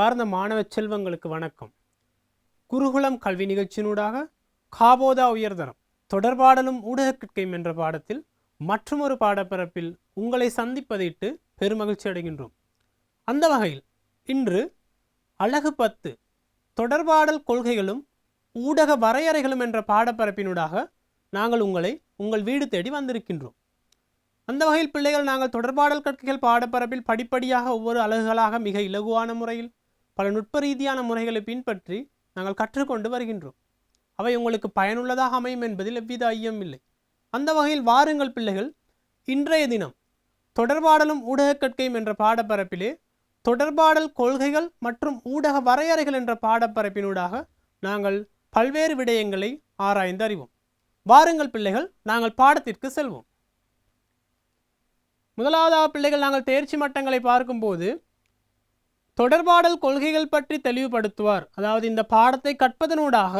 அன்பார்ந்த மாணவ செல்வங்களுக்கு வணக்கம். குருகுலம் கல்வி நிகழ்ச்சியினூடாக காபோதா உயர்தரம் தொடர்பாடலும் ஊடக கற்கையும் என்ற பாடத்தில் மற்றொரு பாடப்பரப்பில் உங்களை சந்திப்பதையிட்டு பெருமகிழ்ச்சி அடைகின்றோம். அந்த வகையில் இன்று அழகு 10 தொடர்பாடல் கொள்கைகளும் ஊடக வரையறைகளும் என்ற பாடப்பரப்பினூடாக நாங்கள் உங்கள் வீடு தேடி வந்திருக்கின்றோம். அந்த வகையில் பிள்ளைகள், நாங்கள் தொடர்பாடல் கற்கைகள் பாடப்பரப்பில் படிப்படியாக ஒவ்வொரு அலகுகளாக மிக இலகுவான முறையில் பல நுட்ப ரீதியான முறைகளை பின்பற்றி நாங்கள் கற்றுக்கொண்டு வருகின்றோம். அவை உங்களுக்கு பயனுள்ளதாக அமையும் என்பதில் எவ்வித ஐயம் இல்லை. அந்த வகையில் வாருங்கள் பிள்ளைகள், இன்றைய தினம் தொடர்பாடலும் ஊடக கற்கையும் என்ற பாடப்பரப்பிலே தொடர்பாடல் கொள்கைகள் மற்றும் ஊடக வரையறைகள் என்ற பாடப்பரப்பினூடாக நாங்கள் பல்வேறு விடயங்களை ஆராய்ந்து அறிவோம். வாருங்கள் பிள்ளைகள், நாங்கள் பாடத்திற்கு செல்வோம். முதலாவதாக பிள்ளைகள், நாங்கள் தேர்ச்சி மட்டங்களை பார்க்கும்போது தொடர்பாடல் கொள்கைகள் பற்றி தெளிவுபடுத்துவார். அதாவது இந்த பாடத்தை கற்பதனூடாக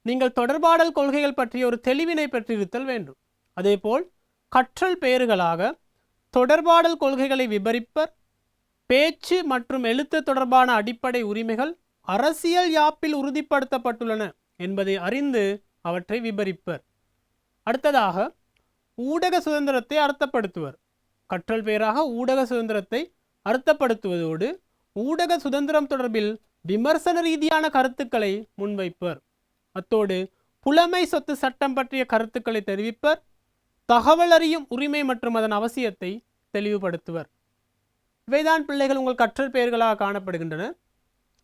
நீங்கள் தொடர்பாடல் கொள்கைகள் பற்றிய ஒரு தெளிவினை பெற்றிருத்தல் வேண்டும். அதேபோல் கற்றல் பெயர்களாக தொடர்பாடல் கொள்கைகளை விபரிப்பர், பேச்சு மற்றும் எழுத்து தொடர்பான அடிப்படை உரிமைகள் அரசியல் யாப்பில் உறுதிப்படுத்தப்பட்டுள்ளன என்பதை அறிந்து அவற்றை விபரிப்பர். அடுத்ததாக ஊடக சுதந்திரத்தை அர்த்தப்படுத்துவர். கற்றல் பெயராக ஊடக சுதந்திரத்தை அர்த்தப்படுத்துவதோடு ஊடக சுதந்திரம் தொடர்பில் விமர்சன ரீதியான கருத்துக்களை முன்வைப்பர். அத்தோடு புலமை சொத்து சட்டம் பற்றிய கருத்துக்களை தெரிவிப்பர். தகவல் அறியும் உரிமை மற்றும் அதன் அவசியத்தை தெளிவுபடுத்துவர். இவைதான் பிள்ளைகள் உங்கள் கற்றல் பெயர்களாக காணப்படுகின்றன.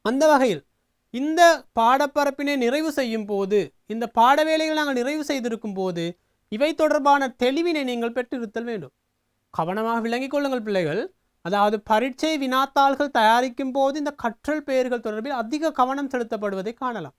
அந்த வகையில் இந்த பாடப்பரப்பினை நிறைவு செய்யும் போது, இந்த பாடவேளைகள் நாங்கள் நிறைவு செய்திருக்கும் போது இவை தொடர்பான தெளிவினை நீங்கள் பெற்றிருத்தல் வேண்டும். கவனமாக விளங்கிக் கொள்ளுங்கள் பிள்ளைகள். அதாவது பரீட்சை வினாத்தாள்கள் தயாரிக்கும் போது இந்த கற்றல் பெயர்கள் தொடர்பில் அதிக கவனம் செலுத்தப்படுவதை காணலாம்.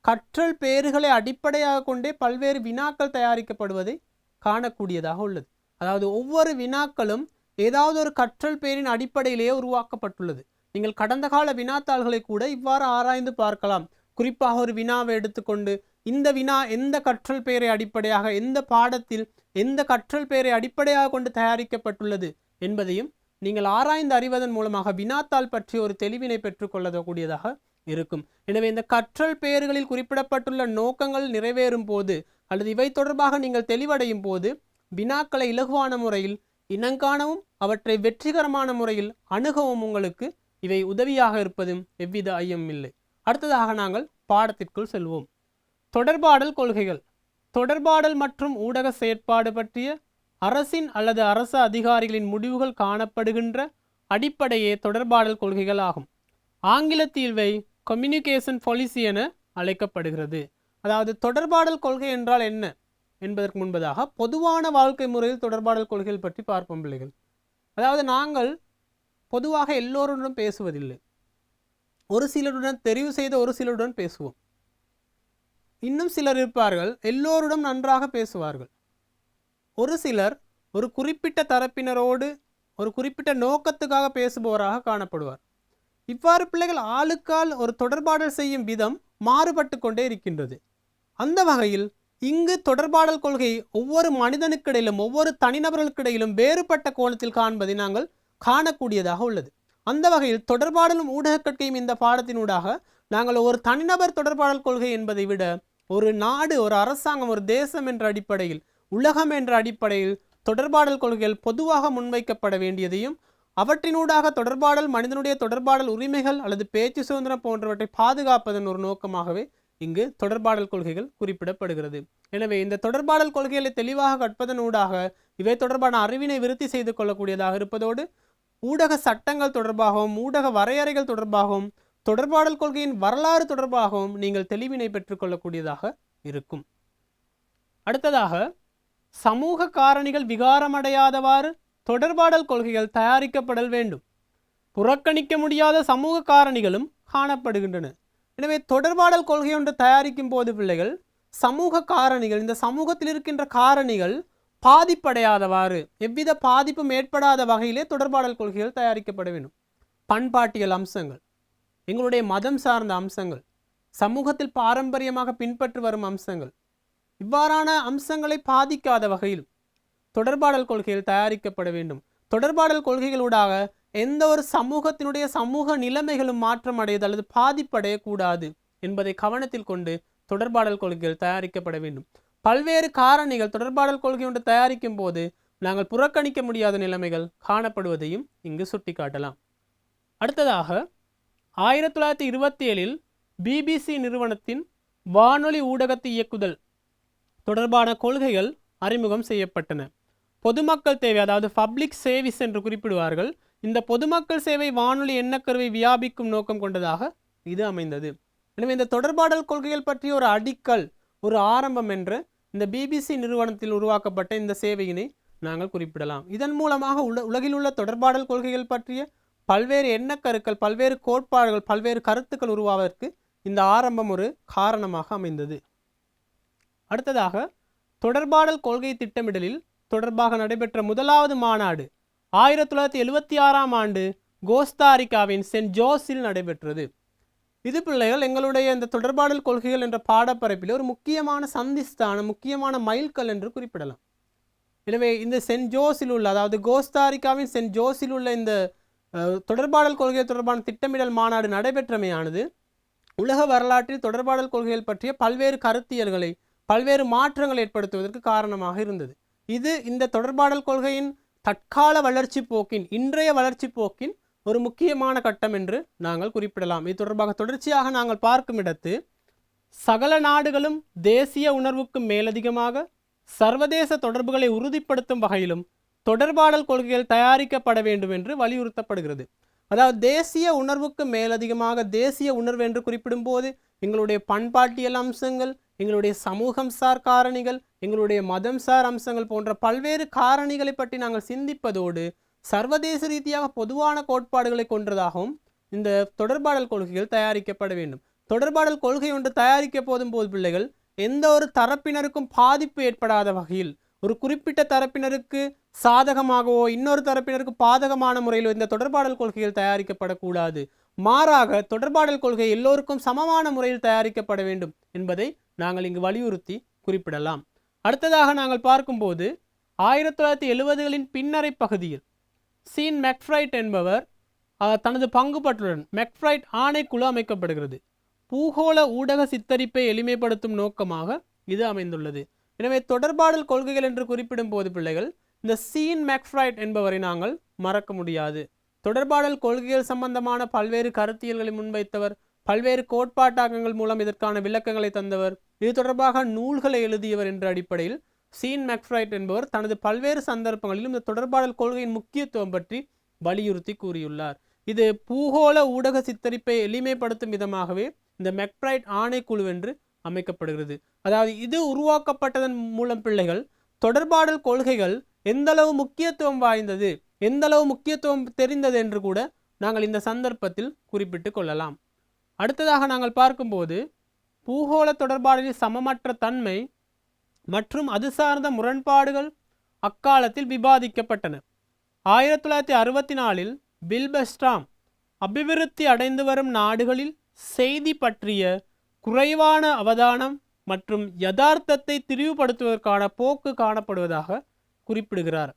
கற்றல் பெயர்களை அடிப்படையாக கொண்டே பல்வேறு வினாக்கள் தயாரிக்கப்படுவதை காணக்கூடியதாக உள்ளது. அதாவது ஒவ்வொரு வினாக்களும் ஏதாவது ஒரு கற்றல் பெயரின் அடிப்படையிலேயே உருவாக்கப்பட்டுள்ளது. நீங்கள் கடந்த கால வினாத்தாள்களை கூட இவ்வாறு ஆராய்ந்து பார்க்கலாம். குறிப்பாக ஒரு வினாவை எடுத்துக்கொண்டு இந்த வினா எந்த கற்றல் பெயரை அடிப்படையாக, எந்த பாடத்தில் எந்த கற்றல் பெயரை அடிப்படையாக கொண்டு தயாரிக்கப்பட்டுள்ளது என்பதையும் நீங்கள் ஆராய்ந்து அறிவதன் மூலமாக வினாத்தாள் பற்றி ஒரு தெளிவினை பெற்றுக்கொள்ளக்கூடியதாக இருக்கும். எனவே இந்த கற்றல் பெயர்களில் குறிப்பிடப்பட்டுள்ள நோக்கங்கள் நிறைவேறும் போது அல்லது இவை தொடர்பாக நீங்கள் தெளிவடையும் போது வினாக்களை இலகுவான முறையில் இனங்காணவும் அவற்றை வெற்றிகரமான முறையில் அணுகவும் உங்களுக்கு இவை உதவியாக இருப்பதும் எவ்வித ஐயம் இல்லை. அடுத்ததாக நாங்கள் பாடத்திற்குள் செல்வோம். தொடர்பாடல் கொள்கைகள். தொடர்பாடல் மற்றும் ஊடக செயற்பாடு பற்றிய அரசின் அல்லது அரச அதிகாரிகளின் முடிவுகள் காணப்படுகின்ற அடிப்படையே தொடர்பாடல் கொள்கைகள் ஆகும். ஆங்கிலத்தில் இவை கம்யூனிகேஷன் பாலிசி என அழைக்கப்படுகிறது. அதாவது தொடர்பாடல் கொள்கை என்றால் என்ன என்பதற்கு முன்பதாக பொதுவான வாழ்க்கை முறையில் தொடர்பாடல் கொள்கைகள் பற்றி பார்ப்போம் பிள்ளைகள். அதாவது நாங்கள் பொதுவாக எல்லோருடன் பேசுவதில்லை. ஒரு சிலருடன், தெரிவு செய்த ஒரு சிலருடன் பேசுவோம். இன்னும் சிலர் இருப்பார்கள், எல்லோருடன் நன்றாக பேசுவார்கள். ஒரு சிலர் ஒரு குறிப்பிட்ட தரப்பினரோடு ஒரு குறிப்பிட்ட நோக்கத்துக்காக பேசுபவராக காணப்படுவார். இவ்வாறு பிள்ளைகள் ஆளுக்கால் ஒரு தொடர்பாடல் செய்யும் விதம் மாறுபட்டு கொண்டே இருக்கின்றது. அந்த வகையில் இங்கு தொடர்பாடல் கொள்கை ஒவ்வொரு மனிதனுக்கிடையிலும் ஒவ்வொரு தனிநபர்களுக்கிடையிலும் வேறுபட்ட கோணத்தில் காண்பதை நாங்கள் காணக்கூடியதாக உள்ளது. அந்த வகையில் தொடர்பாடலும் ஊடக கற்கையும் இந்த பாடத்தினூடாக நாங்கள் ஒரு தனிநபர் தொடர்பாடல் கொள்கை என்பதை விட ஒரு நாடு, ஒரு அரசாங்கம், ஒரு தேசம் என்ற அடிப்படையில், உலகம் என்ற அடிப்படையில் தொடர்பாடல் கொள்கைகள் பொதுவாக முன்வைக்கப்பட வேண்டியதையும் அவற்றினூடாக தொடர்பாடல் மனிதனுடைய தொடர்பாடல் உரிமைகள் அல்லது பேச்சு சுதந்திரம் போன்றவற்றை பாதுகாப்பதன் ஒரு நோக்கமாகவே இங்கு தொடர்பாடல் கொள்கைகள் குறிப்பிடப்படுகிறது. எனவே இந்த தொடர்பாடல் கொள்கைகளை தெளிவாக கற்பதனூடாக இவை தொடர்பான அறிவினை விருத்தி செய்து கொள்ளக்கூடியதாக இருப்பதோடு ஊடக சட்டங்கள் தொடர்பாகவும் ஊடக வரையறைகள் தொடர்பாகவும் தொடர்பாடல் கொள்கையின் வரலாறு தொடர்பாகவும் நீங்கள் தெளிவினை பெற்றுக்கொள்ளக்கூடியதாக இருக்கும். அடுத்ததாக சமூக காரணிகள் விகாரமடையாதவாறு தொடர்பாடல் கொள்கைகள் தயாரிக்கப்படல் வேண்டும். புறக்கணிக்க முடியாத சமூக காரணிகளும் காணப்படுகின்றன. எனவே தொடர்பாடல் கொள்கை ஒன்று தயாரிக்கும் போது பிள்ளைகள் சமூக காரணிகள், இந்த சமூகத்தில் இருக்கின்ற காரணிகள் பாதிப்படையாதவாறு, எவ்வித பாதிப்பும் ஏற்படாத வகையிலே தொடர்பாடல் கொள்கைகள் தயாரிக்கப்பட வேண்டும். பண்பாட்டியல் அம்சங்கள், எங்களுடைய மதம் சார்ந்த அம்சங்கள், சமூகத்தில் பாரம்பரியமாக பின்பற்றி வரும் அம்சங்கள், இவ்வாறான அம்சங்களை பாதிக்காத வகையில் தொடர்பாடல் கொள்கைகள் தயாரிக்கப்பட வேண்டும். தொடர்பாடல் கொள்கைகளூடாக எந்த ஒரு சமூகத்தினுடைய சமூக நிலைமைகளும் மாற்றம் அடையது அல்லது பாதிப்படையக்கூடாது என்பதை கவனத்தில் கொண்டு தொடர்பாடல் கொள்கைகள் தயாரிக்கப்பட வேண்டும். பல்வேறு காரணிகள் தொடர்பாடல் கொள்கை ஒன்று தயாரிக்கும் போது நாங்கள் புறக்கணிக்க முடியாத நிலைமைகள் காணப்படுவதையும் இங்கு சுட்டிக்காட்டலாம். அடுத்ததாக 1927 BBC நிறுவனத்தின் வானொலி ஊடகத்தை இயக்குதல் தொடர்பான கொள்கைகள் அறிமுகம் செய்யப்பட்டன. பொதுமக்கள் தேவை, அதாவது பப்ளிக் சர்வீஸ் என்று குறிப்பிடுவார்கள். இந்த பொதுமக்கள் சேவை வானொலி எண்ணக்கருவை வியாபிக்கும் நோக்கம் கொண்டதாக இது அமைந்தது. எனவே இந்த தொடர்பாடல் கொள்கைகள் பற்றிய ஒரு அடிக்கல், ஒரு ஆரம்பம் என்று இந்த BBC நிறுவனத்தில் உருவாக்கப்பட்ட இந்த சேவையினை நாங்கள் குறிப்பிடலாம். இதன் மூலமாக உலகில் உள்ள தொடர்பாடல் கொள்கைகள் பற்றிய பல்வேறு எண்ணக்கருக்கள், பல்வேறு கோட்பாடுகள், பல்வேறு கருத்துக்கள் உருவாவதற்கு இந்த ஆரம்பம் ஒரு காரணமாக அமைந்தது. அடுத்ததாக தொடர்பாடல் கொள்கை திட்டமிடலில் தொடர்பாக நடைபெற்ற முதலாவது மாநாடு 1976ஆம் ஆண்டு கோஸ்தாரிக்காவின் சென்ட் ஜோஸில் நடைபெற்றது. இது பிள்ளைகள் எங்களுடைய இந்த தொடர்பாடல் கொள்கைகள் என்ற பாடப்பரப்பில் ஒரு முக்கியமான சந்திஸ்தானம், முக்கியமான மைல்கல் என்று குறிப்பிடலாம். எனவே இந்த சென்ட் ஜோஸில் உள்ள, அதாவது கோஸ்தாரிக்காவின் சென்ட் ஜோஸில் உள்ள இந்த தொடர்பாடல் கொள்கை தொடர்பான திட்டமிடல் மாநாடு நடைபெற்றமையானது உலக வரலாற்றில் தொடர்பாடல் கொள்கைகள் பற்றிய பல்வேறு கருத்தியல்களை, பல்வேறு மாற்றங்களை ஏற்படுத்துவதற்கு காரணமாக இருந்தது. இது இந்த தொடர்பாடல் கொள்கையின் தற்கால வளர்ச்சி போக்கின், இன்றைய வளர்ச்சி போக்கின் ஒரு முக்கியமான கட்டம் என்று நாங்கள் குறிப்பிடலாம். இது தொடர்பாக தொடர்ச்சியாக நாங்கள் பார்க்கும் இடத்து சகல நாடுகளும் தேசிய உணர்வுக்கு மேலதிகமாக சர்வதேச தொடர்புகளை உறுதிப்படுத்தும் வகையிலும் தொடர்பாடல் கொள்கைகள் தயாரிக்கப்பட வேண்டும் என்று வலியுறுத்தப்படுகிறது. அதாவது தேசிய உணர்வுக்கு மேலதிகமாக, தேசிய உணர்வு என்று குறிப்பிடும் போது எங்களுடைய பண்பாட்டியல் அம்சங்கள், எங்களுடைய சமூகம் சார் காரணிகள், எங்களுடைய மதம் சார் அம்சங்கள் போன்ற பல்வேறு காரணிகளை பற்றி நாங்கள் சிந்திப்பதோடு சர்வதேச ரீதியாக பொதுவான கோட்பாடுகளை கொண்டதாகவும் இந்த தொடர்பாடல் கொள்கைகள் தயாரிக்கப்பட வேண்டும். தொடர்பாடல் கொள்கை ஒன்று தயாரிக்க போதும் போது பிள்ளைகள் எந்த ஒரு தரப்பினருக்கும் பாதிப்பு ஏற்படாத வகையில், ஒரு குறிப்பிட்ட தரப்பினருக்கு சாதகமாகவோ இன்னொரு தரப்பினருக்கு பாதகமான முறையில் இந்த தொடர்பாடல் கொள்கைகள் தயாரிக்கப்படக்கூடாது. மாறாக தொடர்பாடல் கொள்கை எல்லோருக்கும் சமமான முறையில் தயாரிக்கப்பட வேண்டும் என்பதை நாங்கள் இங்கு வலியுறுத்தி குறிப்பிடலாம். அடுத்ததாக நாங்கள் பார்க்கும்போது 1970களின் பின்னரை பகுதியில் சீன் மெக்ஃப்ரைட் என்பவர் தனது பங்கு பற்றுடன் மெக்ஃப்ரைட் ஆணைக்குழு அமைக்கப்படுகிறது. பூகோள ஊடக சித்தரிப்பை எளிமைப்படுத்தும் நோக்கமாக இது அமைந்துள்ளது. எனவே தொடர்பாடல் கொள்கைகள் என்று குறிப்பிடும் போது பிள்ளைகள் இந்த சீன் மெக்ஃப்ரைட் என்பவரை நாங்கள் மறக்க முடியாது. தொடர்பாடல் கொள்கைகள் சம்பந்தமான பல்வேறு கருத்தியல்களை முன்வைத்தவர், பல்வேறு கோட்பாட்டாக்கங்கள் மூலம் இதற்கான விளக்கங்களை தந்தவர், இது தொடர்பாக நூல்களை எழுதியவர் என்ற அடிப்படையில் சீன் மெக்ஃப்ரைட் என்பவர் தனது பல்வேறு சந்தர்ப்பங்களிலும் இந்த தொடர்பாடல் கொள்கையின் முக்கியத்துவம் பற்றி வலியுறுத்தி கூறியுள்ளார். இது பூகோள ஊடக சித்தரிப்பை எளிமைப்படுத்தும் விதமாகவே இந்த மெக்ஃப்ரைட் ஆணைக்குழு என்று அமைக்கப்படுகிறது. அதாவது இது உருவாக்கப்பட்டதன் மூலம் பிள்ளைகள் தொடர்பாடல் கொள்கைகள் எந்தளவு முக்கியத்துவம் வாய்ந்தது, எந்தளவு முக்கியத்துவம் தெரிந்தது என்று கூட நாங்கள் இந்த சந்தர்ப்பத்தில் குறிப்பிட்டு கொள்ளலாம். அடுத்ததாக நாங்கள் பார்க்கும்போது பூகோள தொடர்பாடலில் சமமற்ற தன்மை மற்றும் அது சார்ந்த முரண்பாடுகள் அக்காலத்தில் விவாதிக்கப்பட்டன. 1964 பில்பஸ்ட்ராம் அபிவிருத்தி அடைந்து வரும் நாடுகளில் செய்தி பற்றிய குறைவான அவதானம் மற்றும் யதார்த்தத்தை திரிவுபடுத்துவதற்கான போக்கு காணப்படுவதாக குறிப்பிடுகிறார்.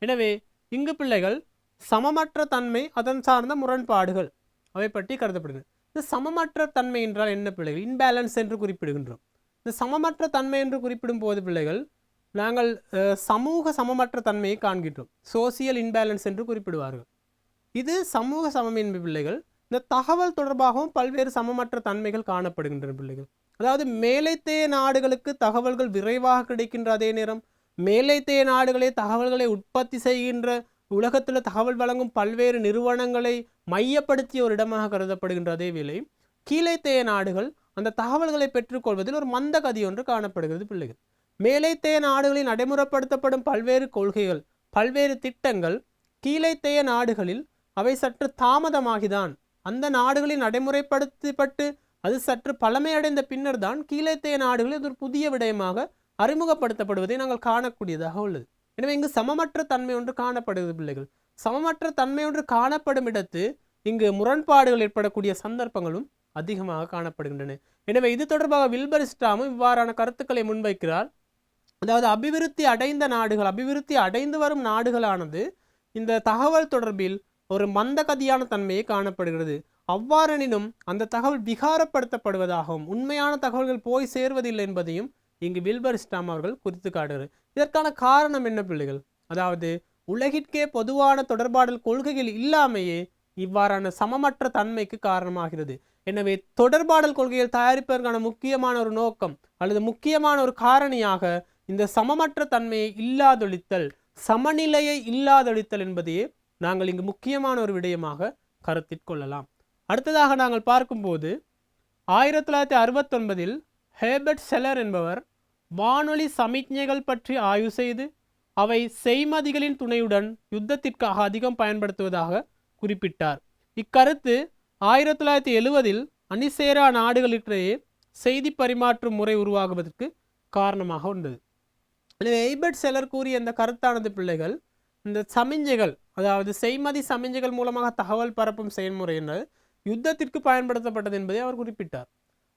எனவே இங்கு பிள்ளைகள் சமமற்ற தன்மை, அதன் சார்ந்த முரண்பாடுகள் அவை பற்றி கருதப்படுகிறது. இந்த சமமற்ற தன்மை என்றால் என்ன பிள்ளைகள்? இன்பேலன்ஸ் என்று குறிப்பிடுகின்றோம். இந்த சமமற்ற தன்மை என்று குறிப்பிடும் போது பிள்ளைகள் நாங்கள் சமூக சமமற்ற தன்மையை காண்கின்றோம். சோசியல் இன்பேலன்ஸ் என்று குறிப்பிடுவார்கள். இது சமூக சமமின்மை பிள்ளைகள். இந்த தகவல் தொடர்பாகவும் பல்வேறு சமமற்ற தன்மைகள் காணப்படுகின்றன பிள்ளைகள். அதாவது மேலைத்தேய நாடுகளுக்கு தகவல்கள் விரைவாக கிடைக்கின்ற அதே நேரம் மேலைத்தேய நாடுகளே தகவல்களை உற்பத்தி செய்கின்ற, உலகத்தில் தகவல் வழங்கும் பல்வேறு நிறுவனங்களை மையப்படுத்திய ஒரு இடமாக கருதப்படுகின்ற அதே வேளை கீழைத்தேய நாடுகள் அந்த தகவல்களை பெற்றுக்கொள்வதில் ஒரு மந்த கதி ஒன்று காணப்படுகிறது பிள்ளைகள். மேலைத்தேய நாடுகளில் நடைமுறைப்படுத்தப்படும் பல்வேறு கொள்கைகள், பல்வேறு திட்டங்கள் கீழைத்தேய நாடுகளில் அவை சற்று தாமதமாகிதான் அந்த நாடுகளில் நடைமுறைப்படுத்தப்பட்டு அது சற்று பழமையடைந்த பின்னர் தான் கீழைத்தேய நாடுகளில் ஒரு புதிய விடயமாக அறிமுகப்படுத்தப்படுவதை நாங்கள் காணக்கூடியதாக உள்ளது. எனவே இங்கு சமமற்ற தன்மை ஒன்று காணப்படுகிறது பிள்ளைகள். சமமற்ற தன்மை ஒன்று காணப்படும் இடத்து இங்கு முரண்பாடுகள் ஏற்படக்கூடிய சந்தர்ப்பங்களும் அதிகமாக காணப்படுகின்றன. எனவே இது தொடர்பாக வில்பர்ஸ்ட்ராமும் இவ்வாறான கருத்துக்களை முன்வைக்கிறார். அதாவது அபிவிருத்தி அடைந்த நாடுகள், அபிவிருத்தி அடைந்து வரும் நாடுகளானது இந்த தகவல் தொடர்பில் ஒரு மந்தகதியான தன்மையை காணப்படுகிறது. அவ்வாறெனினும் அந்த தகவல் விகாரப்படுத்தப்படுவதாகவும் உண்மையான தகவல்கள் போய் சேர்வதில்லை என்பதையும் இங்கு வில்பர் ஸ்டாம் அவர்கள் குறித்து காட்டுகிறார். இதற்கான காரணம் என்ன பிள்ளைகள்? அதாவது உலகிற்கே பொதுவான தொடர்பாடல் கொள்கைகள் இல்லாமையே இவ்வாறான சமமற்ற தன்மைக்கு காரணமாகிறது. எனவே தொடர்பாடல் கொள்கைகள் தயாரிப்பதற்கான முக்கியமான ஒரு நோக்கம் அல்லது முக்கியமான ஒரு காரணியாக இந்த சமமற்ற தன்மையை இல்லாதொழித்தல், சமநிலையை இல்லாதொழித்தல் என்பதையே நாங்கள் இங்கு முக்கியமான ஒரு விடயமாக கருத்தில் கொள்ளலாம். அடுத்ததாக நாங்கள் பார்க்கும்போது 1969 ஹேபர்ட் செல்லர் என்பவர் வானொலி சமிக்ஞைகள் பற்றி ஆய்வு செய்து அவை செய்மதிகளின் துணையுடன் யுத்தத்திற்காக அதிகம் பயன்படுத்துவதாக குறிப்பிட்டார். இக்கருத்து 1970 அணிசேரா நாடுகளிடையே செய்தி பரிமாற்றும் முறை உருவாகுவதற்கு காரணமாக இருந்தது. எனவே ஹேபர்ட் செல்லர் கூறிய இந்த கருத்தானது பிள்ளைகள் இந்த சமிஞ்சைகள், அதாவது செய்மதி சமிஞ்சைகள் மூலமாக தகவல் பரப்பும் செயல்முறையினர் யுத்தத்திற்கு பயன்படுத்தப்பட்டது என்பதை அவர் குறிப்பிட்டார்.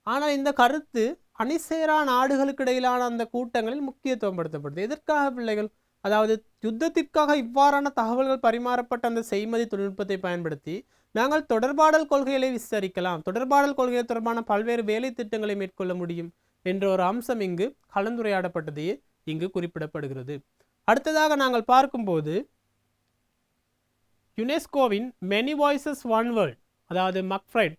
ஆனால் இந்த கருத்து அணிசேரா நாடுகளுக்கு இடையிலான அந்த கூட்டங்களில் முக்கியத்துவம் படுத்தப்பட்டது. எதற்காக பிள்ளைகள்? அதாவது யுத்தத்திற்காக இவ்வாறான தகவல்கள் பரிமாறப்பட்ட அந்த செய்மதி தொழில்நுட்பத்தை பயன்படுத்தி நாங்கள் தொடர்பாடல் கொள்கைகளை விஸ்தரிக்கலாம், தொடர்பாடல் கொள்கைகள் தொடர்பான பல்வேறு வேலை திட்டங்களை மேற்கொள்ள முடியும் என்ற ஒரு அம்சம் இங்கு கலந்துரையாடப்பட்டதையே இங்கு குறிப்பிடப்படுகிறது. அடுத்ததாக நாங்கள் பார்க்கும்போது யுனெஸ்கோவின் மெனி வாய்ஸஸ் ஒன் வேர்ல்ட், அதாவது மக்ஃப்ரைட்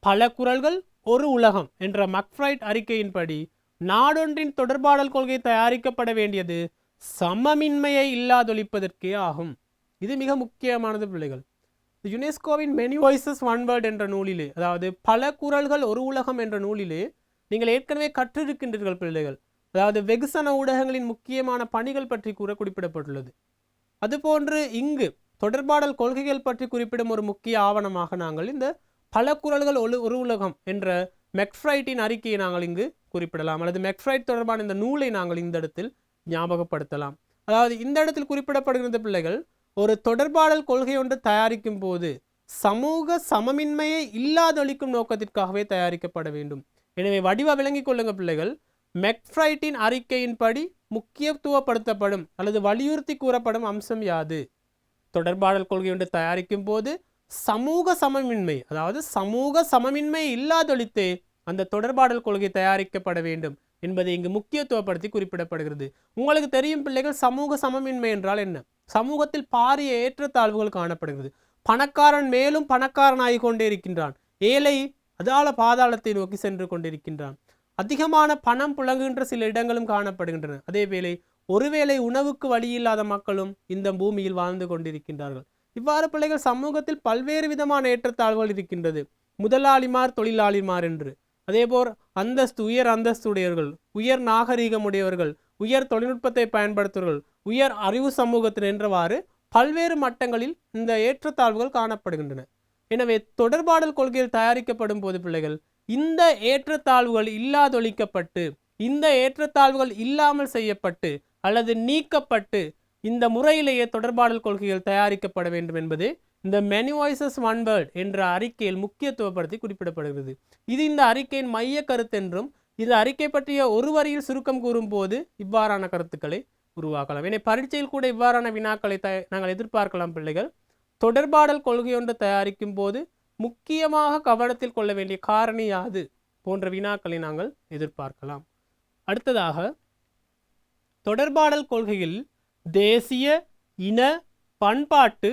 பல குரல்கள் ஒரு உலகம் என்ற மக்ஃப்ரைட் அறிக்கையின்படி நாடொன்றின் தொடர்பாடல் கொள்கை தயாரிக்கப்பட வேண்டியது சமமின்மையை இல்லாதொழிப்பதற்கே ஆகும். இது மிக முக்கியமானது பிள்ளைகள். யுனெஸ்கோவின் மெனி வாய்ஸஸ் ஒன் வேர்ல்ட் என்ற நூலிலே, அதாவது பல குரல்கள் ஒரு உலகம் என்ற நூலிலே நீங்கள் ஏற்கனவே கற்றிருக்கின்றீர்கள் பிள்ளைகள். அதாவது வெகுசன ஊடகங்களின் முக்கியமான பணிகள் பற்றி கூற குறிப்பிடப்பட்டுள்ளது. அதுபோன்று இங்கு தொடர்பாடல் கொள்கைகள் பற்றி குறிப்பிடும் ஒரு முக்கிய ஆவணமாக நாங்கள் இந்த பல குரல்கள் ஒரு உலகம் என்ற மெக்ஃப்ரைட்டின் அறிக்கையை நாங்கள் இங்கு குறிப்பிடலாம், அல்லது மெக்ஃப்ரைட் தொடர்பான இந்த நூலை நாங்கள் இந்த இடத்தில் ஞாபகப்படுத்தலாம். அதாவது இந்த இடத்தில் குறிப்பிடப்படுகின்ற பிள்ளைகள் ஒரு தொடர்பாடல் கொள்கை ஒன்று தயாரிக்கும் போது சமூக சமமின்மையை இல்லாதொழிக்கும் நோக்கத்திற்காகவே தயாரிக்கப்பட வேண்டும். எனவே வடிவ விளங்கிக் கொள்ளுங்க பிள்ளைகள். மெக்ஃப்ரைட்டின் அறிக்கையின்படி முக்கியத்துவப்படுத்தப்படும் அல்லது வலியுறுத்தி கூறப்படும் அம்சம் யாது? தொடர்பாடல் கொள்கை ஒன்று தயாரிக்கும் போது சமூக சமமின்மை, அதாவது சமூக சமமின்மை இல்லாதொழித்தே அந்த தொடர்பாடல் கொள்கை தயாரிக்கப்பட வேண்டும் என்பதை இங்கு முக்கியத்துவப்படுத்தி குறிப்பிடப்படுகிறது. உங்களுக்கு தெரியும் பிள்ளைகள், சமூக சமமின்மை என்றால் என்ன? சமூகத்தில் பாரிய ஏற்றத்தாழ்வுகள் காணப்படுகிறது. பணக்காரன் மேலும் பணக்காரனாகி கொண்டே இருக்கின்றான், ஏழை அதால பாதாளத்தை நோக்கி சென்று கொண்டிருக்கின்றான். அதிகமான பணம் புழங்குகின்ற சில இடங்களும் காணப்படுகின்றன. அதேவேளை ஒருவேளை உணவுக்கு வழியில்லாத மக்களும் இந்த பூமியில் வாழ்ந்து கொண்டிருக்கின்றார்கள். இவ்வாறு பிள்ளைகள் சமூகத்தில் பல்வேறு விதமான ஏற்றத்தாழ்வுகள் இருக்கின்றது. முதலாளிமார், தொழிலாளிமார் என்று, அதேபோல் அந்தஸ்து, உயர் அந்தஸ்துடையவர்கள், உயர் நாகரீகமுடையவர்கள், உயர் தொழில்நுட்பத்தை பயன்படுத்துவர்கள், உயர் அறிவு சமூகத்தினர் என்றவாறு பல்வேறு மட்டங்களில் இந்த ஏற்றத்தாழ்வுகள் காணப்படுகின்றன. எனவே தொடர்பாடல் கொள்கையில் தயாரிக்கப்படும் போது பிள்ளைகள் இந்த ஏற்றத்தாழ்வுகள் இல்லாதொழிக்கப்பட்டு, இந்த ஏற்றத்தாழ்வுகள் இல்லாமல் செய்யப்பட்டு அல்லது நீக்கப்பட்டு இந்த முறையிலேயே தொடர்பாடல் கொள்கைகள் தயாரிக்கப்பட வேண்டும் என்பதே இந்த மெனி வாய்ஸஸ் ஒன் வேர்ல்ட் என்ற அறிக்கையில் முக்கியத்துவப்படுத்தி குறிப்பிடப்படுகிறது. இது இந்த அறிக்கையின் மைய கருத்தென்றும், இந்த அறிக்கை பற்றிய ஒரு வரியில் சுருக்கம் கூறும் போது இவ்வாறான கருத்துக்களை உருவாக்கலாம். எனவே பரீட்சையில் கூட இவ்வாறான வினாக்களை நாங்கள் எதிர்பார்க்கலாம் பிள்ளைகள். தொடர்பாடல் கொள்கையொன்று தயாரிக்கும் போது முக்கியமாக கவனத்தில் கொள்ள வேண்டிய காரணி யாது போன்ற வினாக்களை நாங்கள் எதிர்பார்க்கலாம். அடுத்ததாக தொடர்பாடல் கொள்கையில் தேசிய, இன, பண்பாட்டு,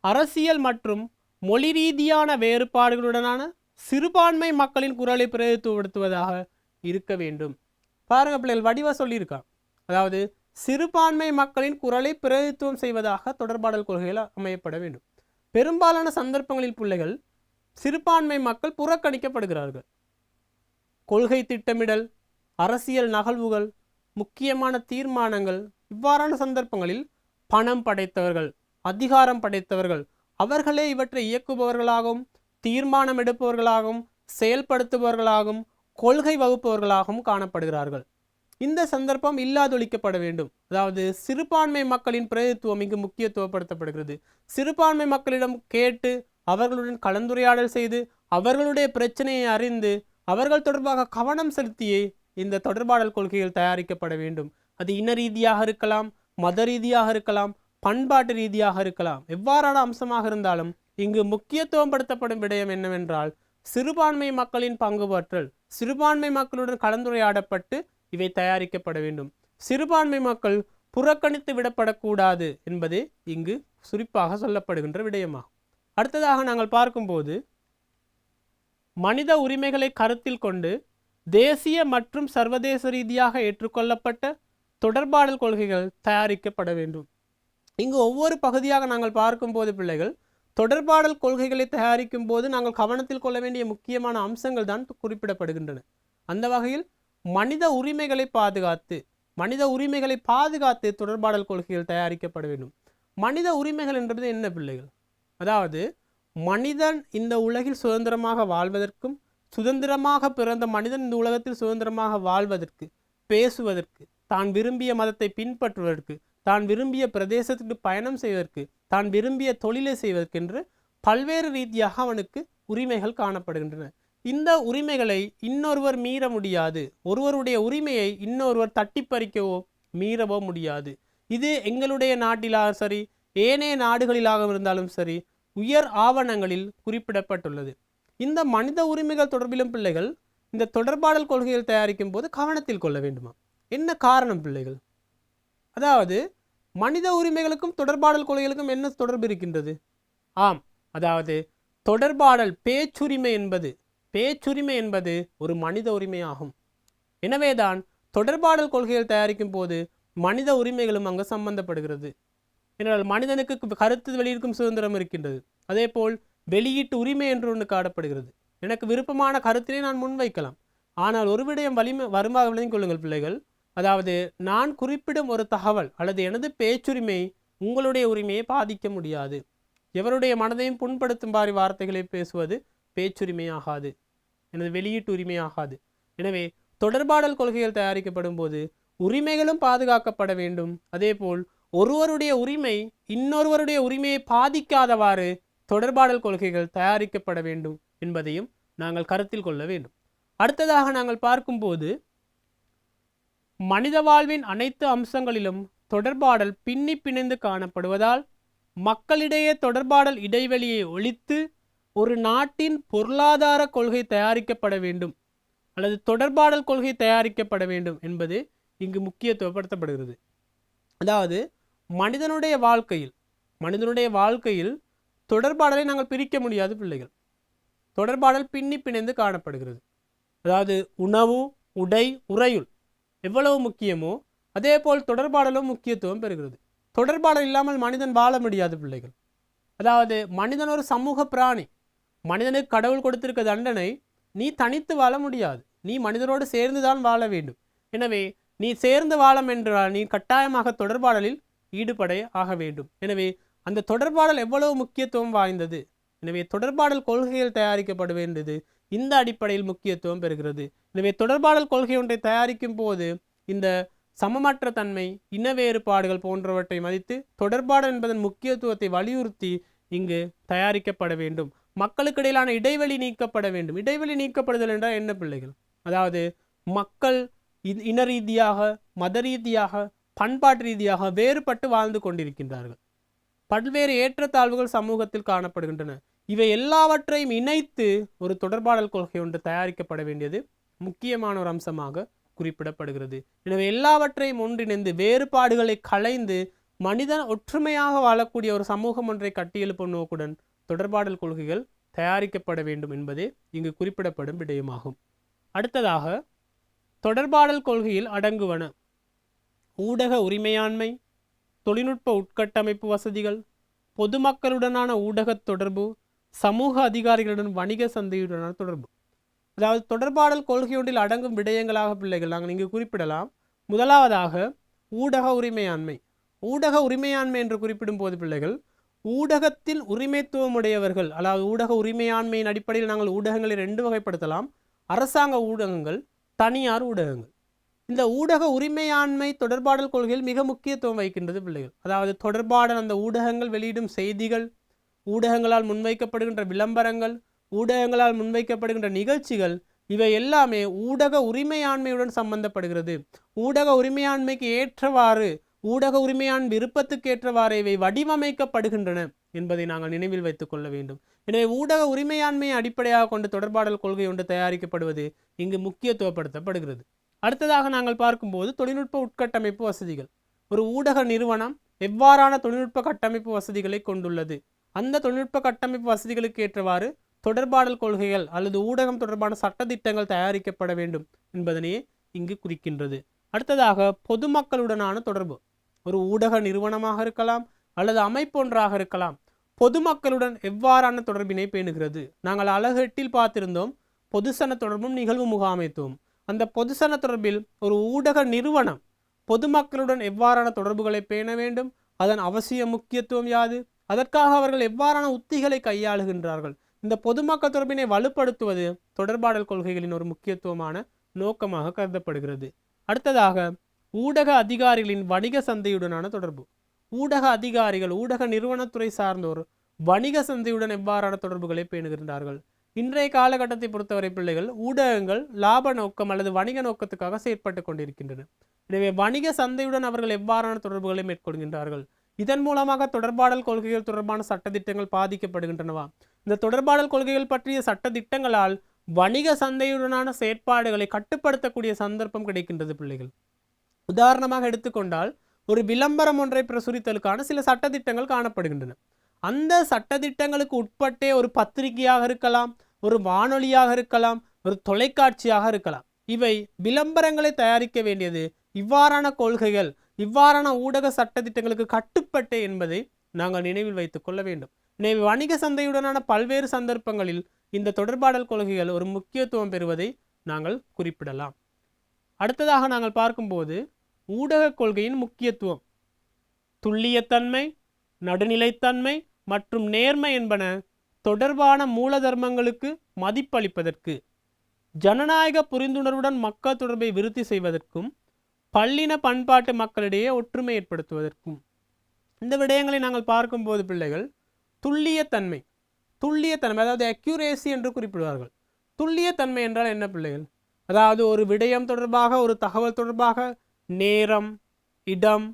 அரசியல் மற்றும் மொழி ரீதியான வேறுபாடுகளுடனான சிறுபான்மை மக்களின் குரலை பிரதித்துவப்படுத்துவதாக இருக்க வேண்டும். பாருங்க பிள்ளைகள், வடிவா சொல்லியிருக்கான். அதாவது சிறுபான்மை மக்களின் குரலை பிரதித்துவம் செய்வதாக தொடர்பாடல் கொள்கைகள் அமையப்பட வேண்டும். பெரும்பாலான சந்தர்ப்பங்களில் பிள்ளைகள் சிறுபான்மை மக்கள் புறக்கணிக்கப்படுகிறார்கள். கொள்கை திட்டமிடல், அரசியல் நகர்வுகள், முக்கியமான தீர்மானங்கள், இவ்வாறான சந்தர்ப்பங்களில் பணம் படைத்தவர்கள், அதிகாரம் படைத்தவர்கள், அவர்களே இவற்றை இயக்குபவர்களாகவும் தீர்மானம் எடுப்பவர்களாகவும் செயல்படுத்துபவர்களாகவும் கொள்கை வகுப்பவர்களாகவும் காணப்படுகிறார்கள். இந்த சந்தர்ப்பம் இல்லாதொழிக்கப்பட வேண்டும். அதாவது சிறுபான்மை மக்களின் பிரதித்துவம் இங்கு முக்கியத்துவப்படுத்தப்படுகிறது. சிறுபான்மை மக்களிடம் கேட்டு அவர்களுடன் கலந்துரையாடல் செய்து அவர்களுடைய பிரச்சனையை அறிந்து அவர்கள் தொடர்பாக கவனம் செலுத்தியே இந்த தொடர்பாடல் கொள்கைகள் தயாரிக்கப்பட வேண்டும். அது இன ரீதியாக இருக்கலாம், மத ரீதியாக இருக்கலாம், பண்பாட்டு ரீதியாக இருக்கலாம், எவ்வாறான அம்சமாக இருந்தாலும் இங்கு முக்கியத்துவம் படுத்தப்படும் விடயம் என்னவென்றால் சிறுபான்மை மக்களின் பங்குபற்றல். சிறுபான்மை மக்களுடன் கலந்துரையாடப்பட்டு இவை தயாரிக்கப்பட வேண்டும். சிறுபான்மை மக்கள் புறக்கணித்து விடப்படக்கூடாது என்பது இங்கு குறிப்பாக சொல்லப்படுகின்ற விடயமாகும். அடுத்ததாக நாங்கள் பார்க்கும்போது மனித உரிமைகளை கருத்தில் கொண்டு தேசிய மற்றும் சர்வதேச ரீதியாக ஏற்றுக்கொள்ளப்பட்ட தொடர்பாடல் கொள்கைகள் தயாரிக்கப்பட வேண்டும். இங்கு ஒவ்வொரு பகுதியாக நாங்கள் பார்க்கும்போது பிள்ளைகள் தொடர்பாடல் கொள்கைகளை தயாரிக்கும் போது நாங்கள் கவனத்தில் கொள்ள வேண்டிய முக்கியமான அம்சங்கள் தான் குறிப்பிடப்படுகின்றன. அந்த வகையில் மனித உரிமைகளை பாதுகாத்து தொடர்பாடல் கொள்கைகள் தயாரிக்கப்பட வேண்டும். மனித உரிமைகள் என்பது என்ன பிள்ளைகள்? அதாவது மனிதன் இந்த உலகில் சுதந்திரமாக வாழ்வதற்கும், சுதந்திரமாக பிறந்த மனிதன் இந்த உலகத்தில் சுதந்திரமாக வாழ்வதற்கு, பேசுவதற்கு, தான் விரும்பிய மதத்தை பின்பற்றுவதற்கு, தான் விரும்பிய பிரதேசத்துக்கு பயணம் செய்வதற்கு, தான் விரும்பிய தொழிலை செய்வதற்கென்று பல்வேறு ரீதியாக அவனுக்கு உரிமைகள் காணப்படுகின்றன. இந்த உரிமைகளை இன்னொருவர் மீற முடியாது. ஒருவருடைய உரிமையை இன்னொருவர் தட்டி பறிக்கவோ மீறவோ முடியாது. இது எங்களுடைய நாட்டிலாக சரி, ஏனைய நாடுகளிலாக இருந்தாலும் சரி, உயர் ஆவணங்களில் குறிப்பிடப்பட்டுள்ளது. இந்த மனித உரிமைகள் தொடர்பிலும் பிள்ளைகள் இந்த தொடர்பாடல் கொள்கைகள் தயாரிக்கும் போது கவனத்தில் கொள்ள வேண்டுமா? என்ன காரணம் பிள்ளைகள்? அதாவது மனித உரிமைகளுக்கும் தொடர்பாடல் கொள்கைகளுக்கும் என்ன தொடர்பு இருக்கின்றது? ஆம், அதாவது தொடர்பாடல் பேச்சுரிமை என்பது ஒரு மனித உரிமையாகும். எனவேதான் தொடர்பாடல் கொள்கைகள் தயாரிக்கும் போது மனித உரிமைகளும் அங்கு சம்பந்தப்படுகிறது. என்றால் மனிதனுக்கு கருத்து வெளியிடும் சுதந்திரம் இருக்கின்றது. அதே போல் வெளியீட்டு உரிமை என்று ஒன்று காணப்படுகிறது. எனக்கு விருப்பமான கருத்தினை நான் முன்வைக்கலாம். ஆனால் ஒரு விடயம் வருமாக விளங்கிக் கொள்ளுங்கள் பிள்ளைகள். அதாவது நான் குறிப்பிடும் ஒரு தகவல் அல்லது எனது பேச்சுரிமை உங்களுடைய உரிமையை பாதிக்க முடியாது. எவருடைய மனதையும் புண்படுத்தும் பாரி வார்த்தைகளை பேசுவது பேச்சுரிமையாகாது, எனது வெளியீட்டு உரிமையாகாது. எனவே தொடர்பாடல் கொள்கைகள் தயாரிக்கப்படும் போது உரிமைகளும் பாதுகாக்கப்பட வேண்டும். அதேபோல் ஒருவருடைய உரிமை இன்னொருவருடைய உரிமையை பாதிக்காதவாறு தொடர்பாடல் கொள்கைகள் தயாரிக்கப்பட வேண்டும் என்பதையும் நாங்கள் கருத்தில் கொள்ள வேண்டும். அடுத்ததாக நாங்கள் பார்க்கும்போது மனித வாழ்வின் அனைத்து அம்சங்களிலும் தொடர்பாடல் பின்னி பிணைந்து காணப்படுவதால் மக்களிடையே தொடர்பாடல் இடைவெளியை ஒழித்து ஒரு நாட்டின் பொருளாதார கொள்கை தயாரிக்கப்பட வேண்டும் அல்லது தொடர்பாடல் கொள்கை தயாரிக்கப்பட வேண்டும் என்பது இங்கு முக்கியத்துவப்படுத்தப்படுகிறது. அதாவது மனிதனுடைய வாழ்க்கையில் தொடர்பாடலை நாங்கள் பிரிக்க முடியாது பிள்ளைகள். தொடர்பாடல் பின்னி பிணைந்து காணப்படுகிறது. அதாவது உணவு, உடை, உறையுள் எவ்வளவு முக்கியமோ அதே போல் தொடர்பாடலும் முக்கியத்துவம் பெறுகிறது. தொடர்பாடல் இல்லாமல் மனிதன் வாழ முடியாது பிள்ளைகள். அதாவது மனிதன் ஒரு சமூக பிராணி. மனிதனுக்கு கடவுள் கொடுத்திருக்க தண்டனை, நீ தனித்து வாழ முடியாது, நீ மனிதனோடு சேர்ந்துதான் வாழ வேண்டும். எனவே நீ சேர்ந்து வாழம் என்றால் நீ கட்டாயமாக தொடர்பாடலில் ஈடுபட ஆக வேண்டும். எனவே அந்த தொடர்பாடல் எவ்வளவு முக்கியத்துவம் வாய்ந்தது. எனவே தொடர்பாடல் கொள்கைகள் தயாரிக்கப்பட வேண்டியது இந்த அடிப்படையில் முக்கியத்துவம் பெறுகிறது. எனவே தொடர்பாடல் கொள்கை ஒன்றை தயாரிக்கும் போது இந்த சமமற்ற தன்மை, இன வேறுபாடுகள் போன்றவற்றை மதித்து தொடர்பாடல் என்பதன் முக்கியத்துவத்தை வலியுறுத்தி இங்கு தயாரிக்கப்பட வேண்டும். மக்களுக்கு இடையிலான இடைவெளி நீக்கப்பட வேண்டும். இடைவெளி நீக்கப்படுதல் என்றால் என்ன பிள்ளைகள்? அதாவது மக்கள் இன ரீதியாக, மத ரீதியாக, பண்பாட்டு ரீதியாக வேறுபட்டு வாழ்ந்து கொண்டிருக்கின்றார்கள். பல்வேறு ஏற்றத்தாழ்வுகள் சமூகத்தில் காணப்படுகின்றன. இவை எல்லாவற்றையும் இணைத்து ஒரு தொடர்பாடல் கொள்கை ஒன்று தயாரிக்கப்பட வேண்டியது முக்கியமான ஒரு அம்சமாக குறிப்பிடப்படுகிறது. எனவே எல்லாவற்றையும் ஒன்றிணைந்து வேறுபாடுகளை களைந்து மனிதன் ஒற்றுமையாக வாழக்கூடிய ஒரு சமூகம் ஒன்றை கட்டியெழுப்பும் நோக்குடன் தொடர்பாடல் கொள்கைகள் தயாரிக்கப்பட வேண்டும் என்பதே இங்கு குறிப்பிடப்படும் விடயமாகும். அடுத்ததாக தொடர்பாடல் கொள்கையில் அடங்குவன ஊடக உரிமையாண்மை, தொழில்நுட்ப உட்கட்டமைப்பு வசதிகள், பொதுமக்களுடனான ஊடக தொடர்பு, சமூக அதிகாரிகளுடன் வணிக சந்தையுடனான தொடர்பு. அதாவது தொடர்பாடல் கொள்கையொன்றில் அடங்கும் விடயங்களாக பிள்ளைகள் நாங்கள் இங்கு குறிப்பிடலாம். முதலாவதாக ஊடக உரிமையாண்மை. ஊடக உரிமையாண்மை என்று குறிப்பிடும் போது பிள்ளைகள் ஊடகத்தில் உரிமைத்துவம் உடையவர்கள், அதாவது ஊடக உரிமையாண்மையின் அடிப்படையில் நாங்கள் ஊடகங்களை 2 வகைப்படுத்தலாம். அரசாங்க ஊடகங்கள், தனியார் ஊடகங்கள். இந்த ஊடக உரிமையாண்மை தொடர்பாடல் கொள்கையில் மிக முக்கியத்துவம் வைக்கின்றது பிள்ளைகள். அதாவது தொடர்பாடல் அந்த ஊடகங்கள் வெளியிடும் செய்திகள், ஊடகங்களால் முன்வைக்கப்படுகின்ற விளம்பரங்கள், ஊடகங்களால் முன்வைக்கப்படுகின்ற நிகழ்ச்சிகள், இவை எல்லாமே ஊடக உரிமையாண்மையுடன் சம்பந்தப்படுகிறது. ஊடக உரிமையாண்மைக்கு ஏற்றவாறு ஊடக உரிமையான் விருப்பத்துக்கேற்றவாறு இவை வடிவமைக்கப்படுகின்றன என்பதை நாங்கள் நினைவில் வைத்துக் கொள்ள வேண்டும். எனவே ஊடக உரிமையாண்மையை அடிப்படையாக கொண்டு தொடர்பாடல் கொள்கை ஒன்று தயாரிக்கப்படுவது இங்கு முக்கியத்துவப்படுத்தப்படுகிறது. அடுத்ததாக நாங்கள் பார்க்கும்போது தொழில்நுட்ப உட்கட்டமைப்பு வசதிகள். ஒரு ஊடக நிறுவனம் எவ்வாறான தொழில்நுட்ப கட்டமைப்பு வசதிகளை கொண்டுள்ளது, அந்த தொழில்நுட்ப கட்டமைப்பு வசதிகளுக்கு ஏற்றவாறு தொடர்பாடல் கொள்கைகள் அல்லது ஊடகம் தொடர்பான சட்டத்திட்டங்கள் தயாரிக்கப்பட வேண்டும் என்பதனையே இங்கு குறிக்கின்றது. அடுத்ததாக பொதுமக்களுடனான தொடர்பு. ஒரு ஊடக நிறுவனமாக இருக்கலாம் அல்லது அமைப்பு ஒன்றாக இருக்கலாம், பொதுமக்களுடன் எவ்வாறான தொடர்பினை பேணுகிறது. நாங்கள் அலகு 8 பார்த்திருந்தோம் பொதுசன தொடர்பும் நிகழ்வு முகாமைத்துவம். அந்த பொதுசன தொடர்பில் ஒரு ஊடக நிறுவனம் பொதுமக்களுடன் எவ்வாறான தொடர்புகளை பேண வேண்டும், அதன் அவசிய முக்கியத்துவம் யாது, அதற்காக அவர்கள் எவ்வாறான உத்திகளை கையாளுகின்றார்கள், இந்த பொதுமக்கள் தொடர்பினை வலுப்படுத்துவது தொடர்பாடல் கொள்கைகளின் ஒரு முக்கியத்துவமான நோக்கமாக கருதப்படுகிறது. அடுத்ததாக ஊடக அதிகாரிகளின் வணிக சந்தையுடனான தொடர்பு. ஊடக அதிகாரிகள் ஊடக நிறுவனத்துறை சார்ந்தோர் வணிக சந்தையுடன் எவ்வாறான தொடர்புகளை பேணுகின்றார்கள். இன்றைய காலகட்டத்தை பொறுத்தவரை பிள்ளைகள் ஊடகங்கள் லாப நோக்கம் அல்லது வணிக நோக்கத்துக்காக செயற்பட்டு கொண்டிருக்கின்றன. எனவே வணிக சந்தையுடன் அவர்கள் எவ்வாறான தொடர்புகளை மேற்கொள்கின்றார்கள், இதன் மூலமாக தொடர்பாடல் கொள்கைகள் தொடர்பான சட்டத்திட்டங்கள் பாதிக்கப்படுகின்றனவா, இந்த தொடர்பாடல் கொள்கைகள் பற்றிய சட்டத்திட்டங்களால் வணிக சந்தையுடனான செயற்பாடுகளை கட்டுப்படுத்தக்கூடிய சந்தர்ப்பம் கிடைக்கின்றது பிள்ளைகள். உதாரணமாக எடுத்துக்கொண்டால் ஒரு விளம்பரம் ஒன்றை பிரசுரித்தலுக்கான சில சட்டத்திட்டங்கள் காணப்படுகின்றன. அந்த சட்டத்திட்டங்களுக்கு உட்பட்டே ஒரு பத்திரிகையாக இருக்கலாம், ஒரு வானொலியாக இருக்கலாம், ஒரு தொலைக்காட்சியாக இருக்கலாம். இவை விளம்பரங்களை தயாரிக்க வேண்டியது இவ்வாறான கொள்கைகள் இவ்வாறான ஊடக சட்டத்திட்டங்களுக்கு கட்டுப்பட்டே என்பதை நாங்கள் நினைவில் வைத்துக் கொள்ள வேண்டும். எனவே வணிக சந்தையுடனான பல்வேறு சந்தர்ப்பங்களில் இந்த தொடர்பாடல் கொள்கைகள் ஒரு முக்கியத்துவம் பெறுவதை நாங்கள் குறிப்பிடலாம். அடுத்ததாக நாங்கள் பார்க்கும்போது ஊடக கொள்கையின் முக்கியத்துவம். துல்லியத்தன்மை, நடுநிலைத்தன்மை மற்றும் நேர்மை என்பன தொடர்பான மூலதர்மங்களுக்கு மதிப்பளிப்பதற்கு, ஜனநாயக புரிந்துணர்வுடன் மக்கள் தொடர்பை விருத்தி செய்வதற்கும், பல்லின பண்பாட்டு மக்களிடையே ஒற்றுமை ஏற்படுத்துவதற்கும். இந்த விடயங்களை நாங்கள் பார்க்கும்போது பிள்ளைகள் துல்லியத்தன்மை அதாவது அக்யூரேசி என்று குறிப்பிடுவார்கள். துல்லியத்தன்மை என்றால் என்ன பிள்ளைகள்? அதாவது ஒரு விடயம் தொடர்பாக, ஒரு தகவல் தொடர்பாக நேரம், இடம்,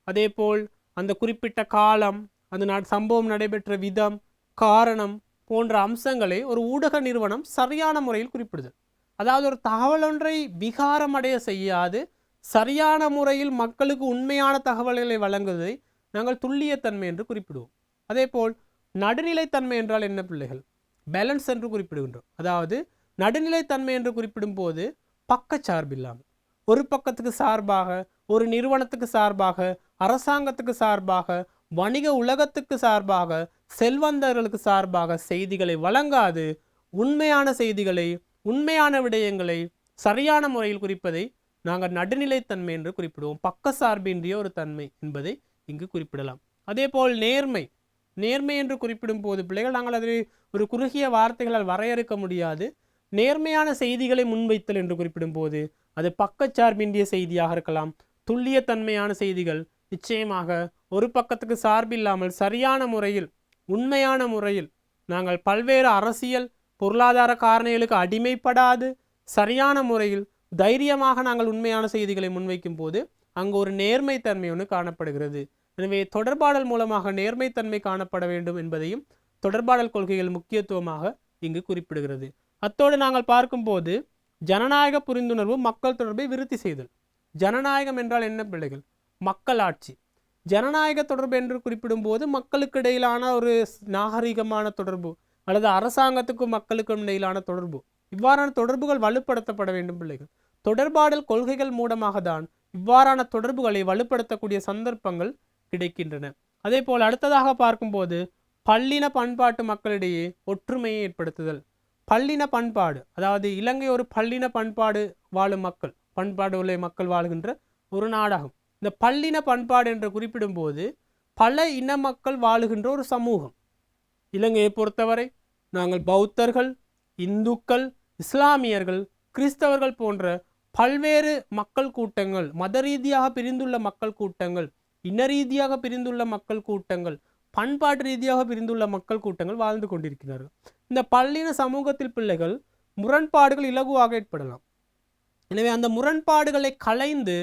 அதே போல் அந்த குறிப்பிட்ட காலம், அந்த சம்பவம் நடைபெற்ற விதம், காரணம் போன்ற அம்சங்களை ஒரு ஊடக நிறுவனம் சரியான முறையில் குறிப்பிடுது. அதாவது ஒரு தகவல் ஒன்றை விகாரமடைய செய்யாது சரியான முறையில் மக்களுக்கு உண்மையான தகவல்களை வழங்குவதை நாங்கள் துல்லியத்தன்மை என்று குறிப்பிடுவோம். அதே போல் நடுநிலைத்தன்மை என்றால் என்ன பிள்ளைகள்? பேலன்ஸ் என்று குறிப்பிடுகின்றோம். அதாவது நடுநிலைத்தன்மை என்று குறிப்பிடும் போது பக்கச்சார்பில்லாமல், ஒரு பக்கத்துக்கு சார்பாக, ஒரு நிறுவனத்துக்கு சார்பாக, அரசாங்கத்துக்கு சார்பாக, வணிக உலகத்துக்கு சார்பாக, செல்வந்தர்களுக்கு சார்பாக செய்திகளை வழங்காது உண்மையான செய்திகளை, உண்மையான விடயங்களை சரியான முறையில் குறிப்பதை நாங்கள் நடுநிலைத்தன்மை என்று குறிப்பிடுவோம். பக்க சார்பின்றிய ஒரு தன்மை என்பதை இங்கு குறிப்பிடலாம். அதே போல் நேர்மை என்று குறிப்பிடும் போது பிள்ளைகள் நாங்கள் அதை ஒரு குறுகிய வார்த்தைகளால் வரையறுக்க முடியாது. நேர்மையான செய்திகளை முன்வைத்தல் என்று குறிப்பிடும் போது அது பக்கச்சார்பின்றிய செய்தியாக இருக்கலாம். துல்லியத்தன்மையான செய்திகள் நிச்சயமாக ஒரு பக்கத்துக்கு சார்பில்லாமல் சரியான முறையில், உண்மையான முறையில், நாங்கள் பல்வேறு அரசியல் பொருளாதார காரணிகளுக்கு அடிமைப்படாது சரியான முறையில் தைரியமாக நாங்கள் உண்மையான செய்திகளை முன்வைக்கும் போது அங்கு ஒரு நேர்மைத்தன்மை ஒன்று காணப்படுகிறது. எனவே தொடர்பாடல் மூலமாக நேர்மைத்தன்மை காணப்பட வேண்டும் என்பதையும் தொடர்பாடல் கொள்கைகள் முக்கியத்துவமாக இங்கு குறிப்பிடுகிறது. அத்தோடு நாங்கள் பார்க்கும்போது ஜனநாயக புரிந்துணர்வு, மக்கள் தொடர்பை விருத்தி செய்தல். ஜனநாயகம் என்றால் என்ன பிள்ளைகள்? மக்களாட்சி. ஜனநாயக தொடர்பு என்று குறிப்பிடும் போது மக்களுக்கு இடையிலான ஒரு நாகரிகமான தொடர்பு அல்லது அரசாங்கத்துக்கும் மக்களுக்கும் இடையிலான தொடர்பு, இவ்வாறான தொடர்புகள் வலுப்படுத்தப்பட வேண்டும் பிள்ளைகள். தொடர்பாடல் கொள்கைகள் மூலமாக தான் இவ்வாறான தொடர்புகளை வலுப்படுத்தக்கூடிய சந்தர்ப்பங்கள் கிடைக்கின்றன. அதே போல் அடுத்ததாக பார்க்கும்போது பல்லின பண்பாட்டு மக்களிடையே ஒற்றுமையை ஏற்படுத்துதல். பல்லின பண்பாடு அதாவது இலங்கை ஒரு பல்லின பண்பாடு வாழும் மக்கள், பண்பாடு உள்ள மக்கள் வாழ்கின்ற ஒரு நாடாகும். இந்த பல்லின பண்பாடு என்று குறிப்பிடும் போது பல இன மக்கள் வாழுகின்ற ஒரு சமூகம். இலங்கையை பொறுத்தவரை நாங்கள் பௌத்தர்கள், இந்துக்கள், இஸ்லாமியர்கள், கிறிஸ்தவர்கள் போன்ற பல்வேறு மக்கள் கூட்டங்கள், மத ரீதியாக பிரிந்துள்ள மக்கள் கூட்டங்கள், இன ரீதியாக பிரிந்துள்ள மக்கள் கூட்டங்கள், பண்பாட்டு ரீதியாக பிரிந்துள்ள மக்கள் கூட்டங்கள் வாழ்ந்து கொண்டிருக்கிறார்கள். இந்த பல்லின சமூகத்தில் பிள்ளைகள் முரண்பாடுகள் இலகுவாக ஏற்படலாம். எனவே அந்த முரண்பாடுகளை களைந்து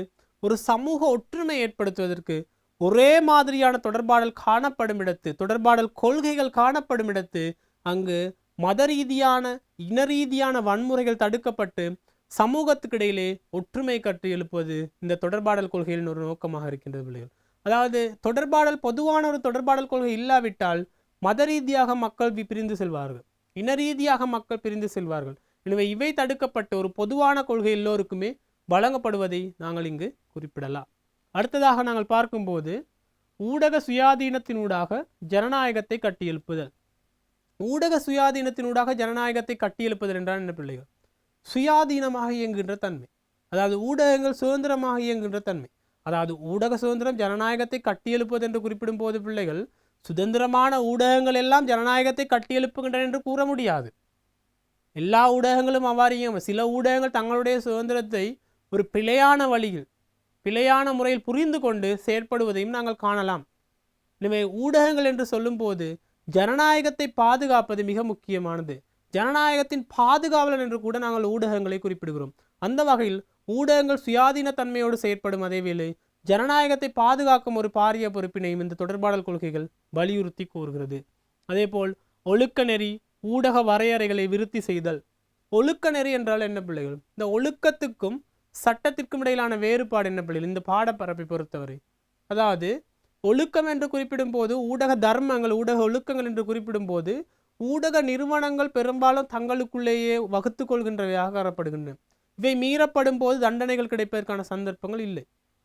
ஒரு சமூக ஒற்றுமை ஏற்படுத்துவதற்கு, ஒரே மாதிரியான தொடர்பாடல் காணப்படும் இடத்து, தொடர்பாடல் கொள்கைகள் காணப்படும் இடத்து அங்கு மத ரீதியான இன ரீதியான வன்முறைகள் தடுக்கப்பட்டு சமூகத்துக்கு இடையிலே ஒற்றுமை கட்டி எழுப்புவது இந்த தொடர்பாடல் கொள்கையின் ஒரு நோக்கமாக இருக்கின்றது பிள்ளைகள். அதாவது தொடர்பாடல் பொதுவான ஒரு தொடர்பாடல் கொள்கை இல்லாவிட்டால் மத ரீதியாக மக்கள் பிரிந்து செல்வார்கள், இன ரீதியாக மக்கள் பிரிந்து செல்வார்கள். எனவே இவை தடுக்கப்பட்டு ஒரு பொதுவான கொள்கை எல்லோருக்குமே வழங்கப்படுவதை நாங்கள் இங்கு குறிப்பிடலாம். அடுத்ததாக நாங்கள் பார்க்கும்போது ஊடக சுயாதீனத்தினூடாக ஜனநாயகத்தை கட்டியெழுப்புதல். ஊடக சுயாதீனத்தினூடாக ஜனநாயகத்தை கட்டியெழுப்புதல் என்றால் என்ன பிள்ளைகள்? சுயாதீனமாக இயங்குகின்ற தன்மை, அதாவது ஊடகங்கள் சுதந்திரமாக இயங்குகின்ற தன்மை. அதாவது ஊடக சுதந்திரம் ஜனநாயகத்தை கட்டியெழுப்புவது என்று குறிப்பிடும் போது பிள்ளைகள், சுதந்திரமான ஊடகங்கள் எல்லாம் ஜனநாயகத்தை கட்டியெழுப்புகின்றன என்று கூற முடியாது. எல்லா ஊடகங்களும் அவ்வாறு சில ஊடகங்கள் தங்களுடைய சுதந்திரத்தை ஒரு பிழையான வழியில், பிழையான முறையில் புரிந்து கொண்டு செயற்படுவதையும் நாங்கள் காணலாம். எனவே ஊடகங்கள் என்று சொல்லும்போது ஜனநாயகத்தை பாதுகாப்பது மிக முக்கியமானது. ஜனநாயகத்தின் பாதுகாவலன் என்று கூட நாங்கள் ஊடகங்களை குறிப்பிடுகிறோம். அந்த வகையில் ஊடகங்கள் சுயாதீன தன்மையோடு செயற்படும் அதேவேளை ஜனநாயகத்தை பாதுகாக்கும் ஒரு பாரிய பொறுப்பினையும் இந்த தொடர்பாடல் கொள்கைகள் வலியுறுத்தி கூறுகிறது. அதேபோல் ஒழுக்க நெறி, ஊடக வரையறைகளை விருத்தி செய்தல். ஒழுக்க நெறி என்றால் என்ன பிள்ளைகள்? இந்த ஒழுக்கத்துக்கும் சட்டத்திற்கும் இடையிலான வேறுபாடு என்ன பிள்ளைகள் இந்த பாடப்பரப்பை பொறுத்தவரை? அதாவது ஒழுக்கம் என்று குறிப்பிடும் போது ஊடக தர்மங்கள், ஊடக ஒழுக்கங்கள் என்று குறிப்பிடும் போது ஊடக நிறுவனங்கள் பெரும்பாலும் தங்களுக்குள்ளேயே வகுத்து கொள்கின்றவையாக காணப்படுகின்றன. இவை மீறப்படும் போது தண்டனைகள் கிடைப்பதற்கான சந்தர்ப்பங்கள் இல்லை.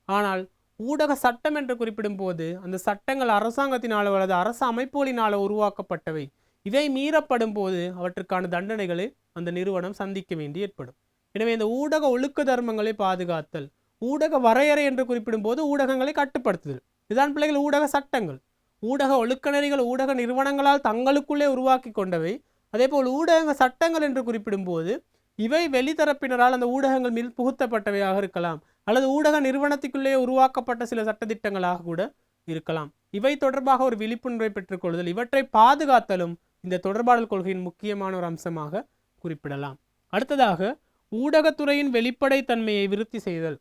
ஆனால் ஊடக சட்டம் என்று குறிப்பிடும் போது அந்த சட்டங்கள் அரசாங்கத்தினாலோ அல்லது அரசு அமைப்புகளினாலோ உருவாக்கப்பட்டவை. இவை மீறப்படும் போது அவற்றுக்கான தண்டனைகளை அந்த நிறுவனம் சந்திக்க வேண்டி ஏற்படும். எனவே இந்த ஊடக ஒழுக்க தர்மங்களை பாதுகாத்தல், ஊடக வரையறை என்று குறிப்பிடும் போது ஊடகங்களை கட்டுப்படுத்துதல், இதுதான் பிள்ளைகள் ஊடக சட்டங்கள். ஊடக ஒழுக்க நெறிகள் ஊடக நிறுவனங்களால் தங்களுக்குள்ளே உருவாக்கி கொண்டவை. அதேபோல் ஊடக சட்டங்கள் என்று குறிப்பிடும் போது இவை வெளித்தரப்பினரால் அந்த ஊடகங்கள் மீது புகுத்தப்பட்டவையாக இருக்கலாம், அல்லது ஊடக நிறுவனத்துக்குள்ளே உருவாக்கப்பட்ட சில சட்டத்திட்டங்களாக கூட இருக்கலாம். இவை தொடர்பாக ஒரு விழிப்புணர்வை பெற்றுக்கொள்ளுதல், இவற்றை பாதுகாத்தலும் இந்த தொடர்பாடல் கொள்கையின் முக்கியமான ஒரு அம்சமாக குறிப்பிடலாம். அடுத்ததாக ஊடகத்துறையின் வெளிப்படைத்தன்மையை விருத்தி செய்தல்.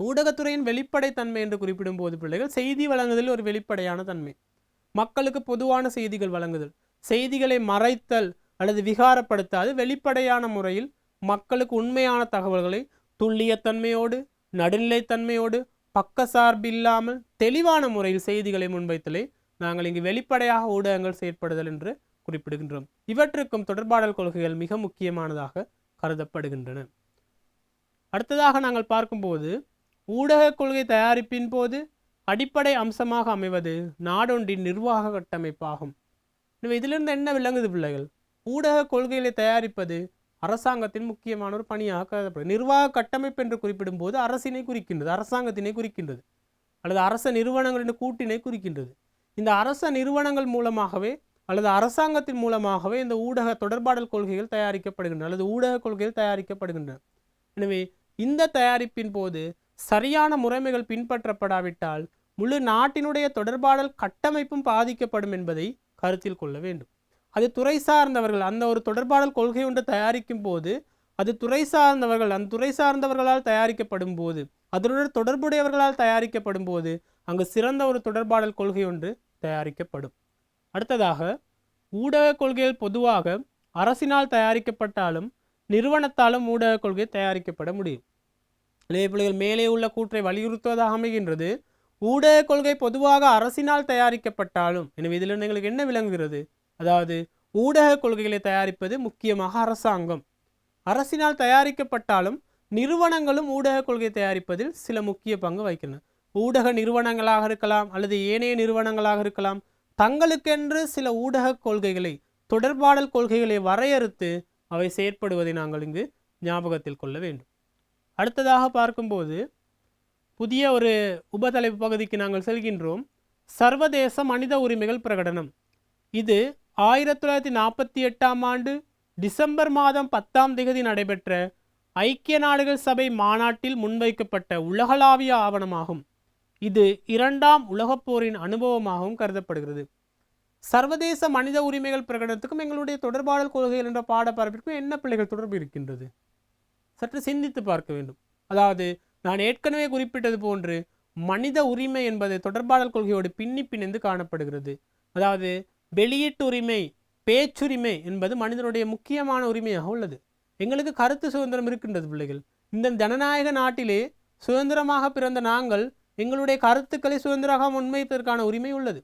ஊடகத்துறையின் வெளிப்படைத்தன்மை என்று குறிப்பிடும் போது பிள்ளைகள் செய்தி வழங்குதல் ஒரு வெளிப்படையான தன்மை, மக்களுக்கு பொதுவான செய்திகள் வழங்குதல், செய்திகளை மறைத்தல் அல்லது விகாரப்படுத்தாது வெளிப்படையான முறையில் மக்களுக்கு உண்மையான தகவல்களை துல்லியத்தன்மையோடு, நடுநிலைத்தன்மையோடு, பக்கசார்பில்லாமல் தெளிவான முறையில் செய்திகளை முன்வைத்தலை நாங்கள் இங்கு வெளிப்படையாக ஊடகங்கள் செயற்படுதல் என்று குறிப்பிடுகின்றோம். இவற்றுக்கும் தொடர்பாடல் கொள்கைகள் மிக முக்கியமானதாக கருதப்படுகின்றன. அடுத்ததாக நாங்கள் பார்க்கும்போது ஊடக கொள்கை தயாரிப்பின் போது அடிப்படை அம்சமாக அமைவது நாடொன்றின் நிர்வாக கட்டமைப்பாகும். எனவே இதிலிருந்து என்ன விளங்குது பிள்ளைகள்? ஊடக கொள்கைகளை தயாரிப்பது அரசாங்கத்தின் முக்கியமான ஒரு பணியாக கருதப்படுது. நிர்வாக கட்டமைப்பு என்று குறிப்பிடும் போது அரசினை குறிக்கின்றது, அரசாங்கத்தினை குறிக்கின்றது, அல்லது அரச நிறுவனங்களின் கூட்டினை குறிக்கின்றது. இந்த அரச நிறுவனங்கள் மூலமாகவே அல்லது அரசாங்கத்தின் மூலமாகவே இந்த ஊடக தொடர்பாடல் கொள்கைகள் தயாரிக்கப்படுகின்றன, அல்லது ஊடக கொள்கைகள் தயாரிக்கப்படுகின்றன. எனவே இந்த தயாரிப்பின் போது சரியான முறைமைகள் பின்பற்றப்படாவிட்டால் முழு நாட்டினுடைய தொடர்பாடல் கட்டமைப்பும் பாதிக்கப்படும் என்பதை கருத்தில் கொள்ள வேண்டும். அது துறை சார்ந்தவர்கள் அந்த ஒரு தொடர்பாடல் கொள்கை ஒன்று தயாரிக்கும் போது அது துறை சார்ந்தவர்கள் அந்த துறை சார்ந்தவர்களால் தயாரிக்கப்படும் போது, அதனுடன் தொடர்புடையவர்களால் தயாரிக்கப்படும் போது அங்கு சிறந்த ஒரு தொடர்பாடல் கொள்கை ஒன்று தயாரிக்கப்படும். அடுத்ததாக ஊடக கொள்கைகள் பொதுவாக அரசினால் தயாரிக்கப்பட்டாலும் நிறுவனத்தாலும் ஊடக கொள்கை தயாரிக்கப்பட முடியும். பிள்ளைகள் மேலே உள்ள கூற்றை வலியுறுத்துவதாக அமைகின்றது. ஊடக கொள்கை பொதுவாக அரசினால் தயாரிக்கப்பட்டாலும், எனவே இதில் எங்களுக்கு என்ன விளங்குகிறது? அதாவது ஊடக கொள்கைகளை தயாரிப்பது முக்கியமாக அரசாங்கம். அரசினால் தயாரிக்கப்பட்டாலும் நிறுவனங்களும் ஊடக கொள்கை தயாரிப்பதில் சில முக்கிய பங்கு வகிக்கின்றன. ஊடக நிறுவனங்களாக இருக்கலாம் அல்லது ஏனைய நிறுவனங்களாக இருக்கலாம், தங்களுக்கென்று சில ஊடக கொள்கைகளை தொடர்பாடல் கொள்கைகளை வரையறுத்து அவை செயற்படுவதை நாங்கள் இங்கு ஞாபகத்தில் கொள்ள வேண்டும். அடுத்ததாக பார்க்கும்போது புதிய ஒரு உபதலைப்பு பகுதிக்கு நாங்கள் செல்கின்றோம். சர்வதேச மனித உரிமைகள் பிரகடனம். இது 1948 ஆண்டு டிசம்பர் மாதம் 10 நடைபெற்ற ஐக்கிய நாடுகள் சபை மாநாட்டில் முன்வைக்கப்பட்ட உலகளாவிய ஆவணமாகும். இது 2ஆம் உலகப் போரின் அனுபவமாகவும் கருதப்படுகிறது. சர்வதேச மனித உரிமைகள் பிரகடனத்துக்கும் எங்களுடைய தொடர்பாடல் கொள்கைகள் என்ற பாடப்பரப்பிற்கும் என்ன பிள்ளைகள் தொடர்பு இருக்கின்றது? சற்று சிந்தித்து பார்க்க வேண்டும். அதாவது நான் ஏற்கனவே குறிப்பிட்டது போன்று மனித உரிமை என்பது தொடர்பாடல் கொள்கையோடு பிணைந்து காணப்படுகிறது. அதாவது வெளியீட்டு உரிமை, பேச்சுரிமை என்பது மனிதனுடைய முக்கியமான உரிமையாக உள்ளது. எங்களுக்கு கருத்து சுதந்திரம் இருக்கின்றது பிள்ளைகள். இந்த ஜனநாயக நாட்டிலே சுதந்திரமாக பிறந்த நாங்கள் எங்களுடைய கருத்துக்களை சுதந்திரமாக முன்வைப்பதற்கான உரிமை உள்ளது.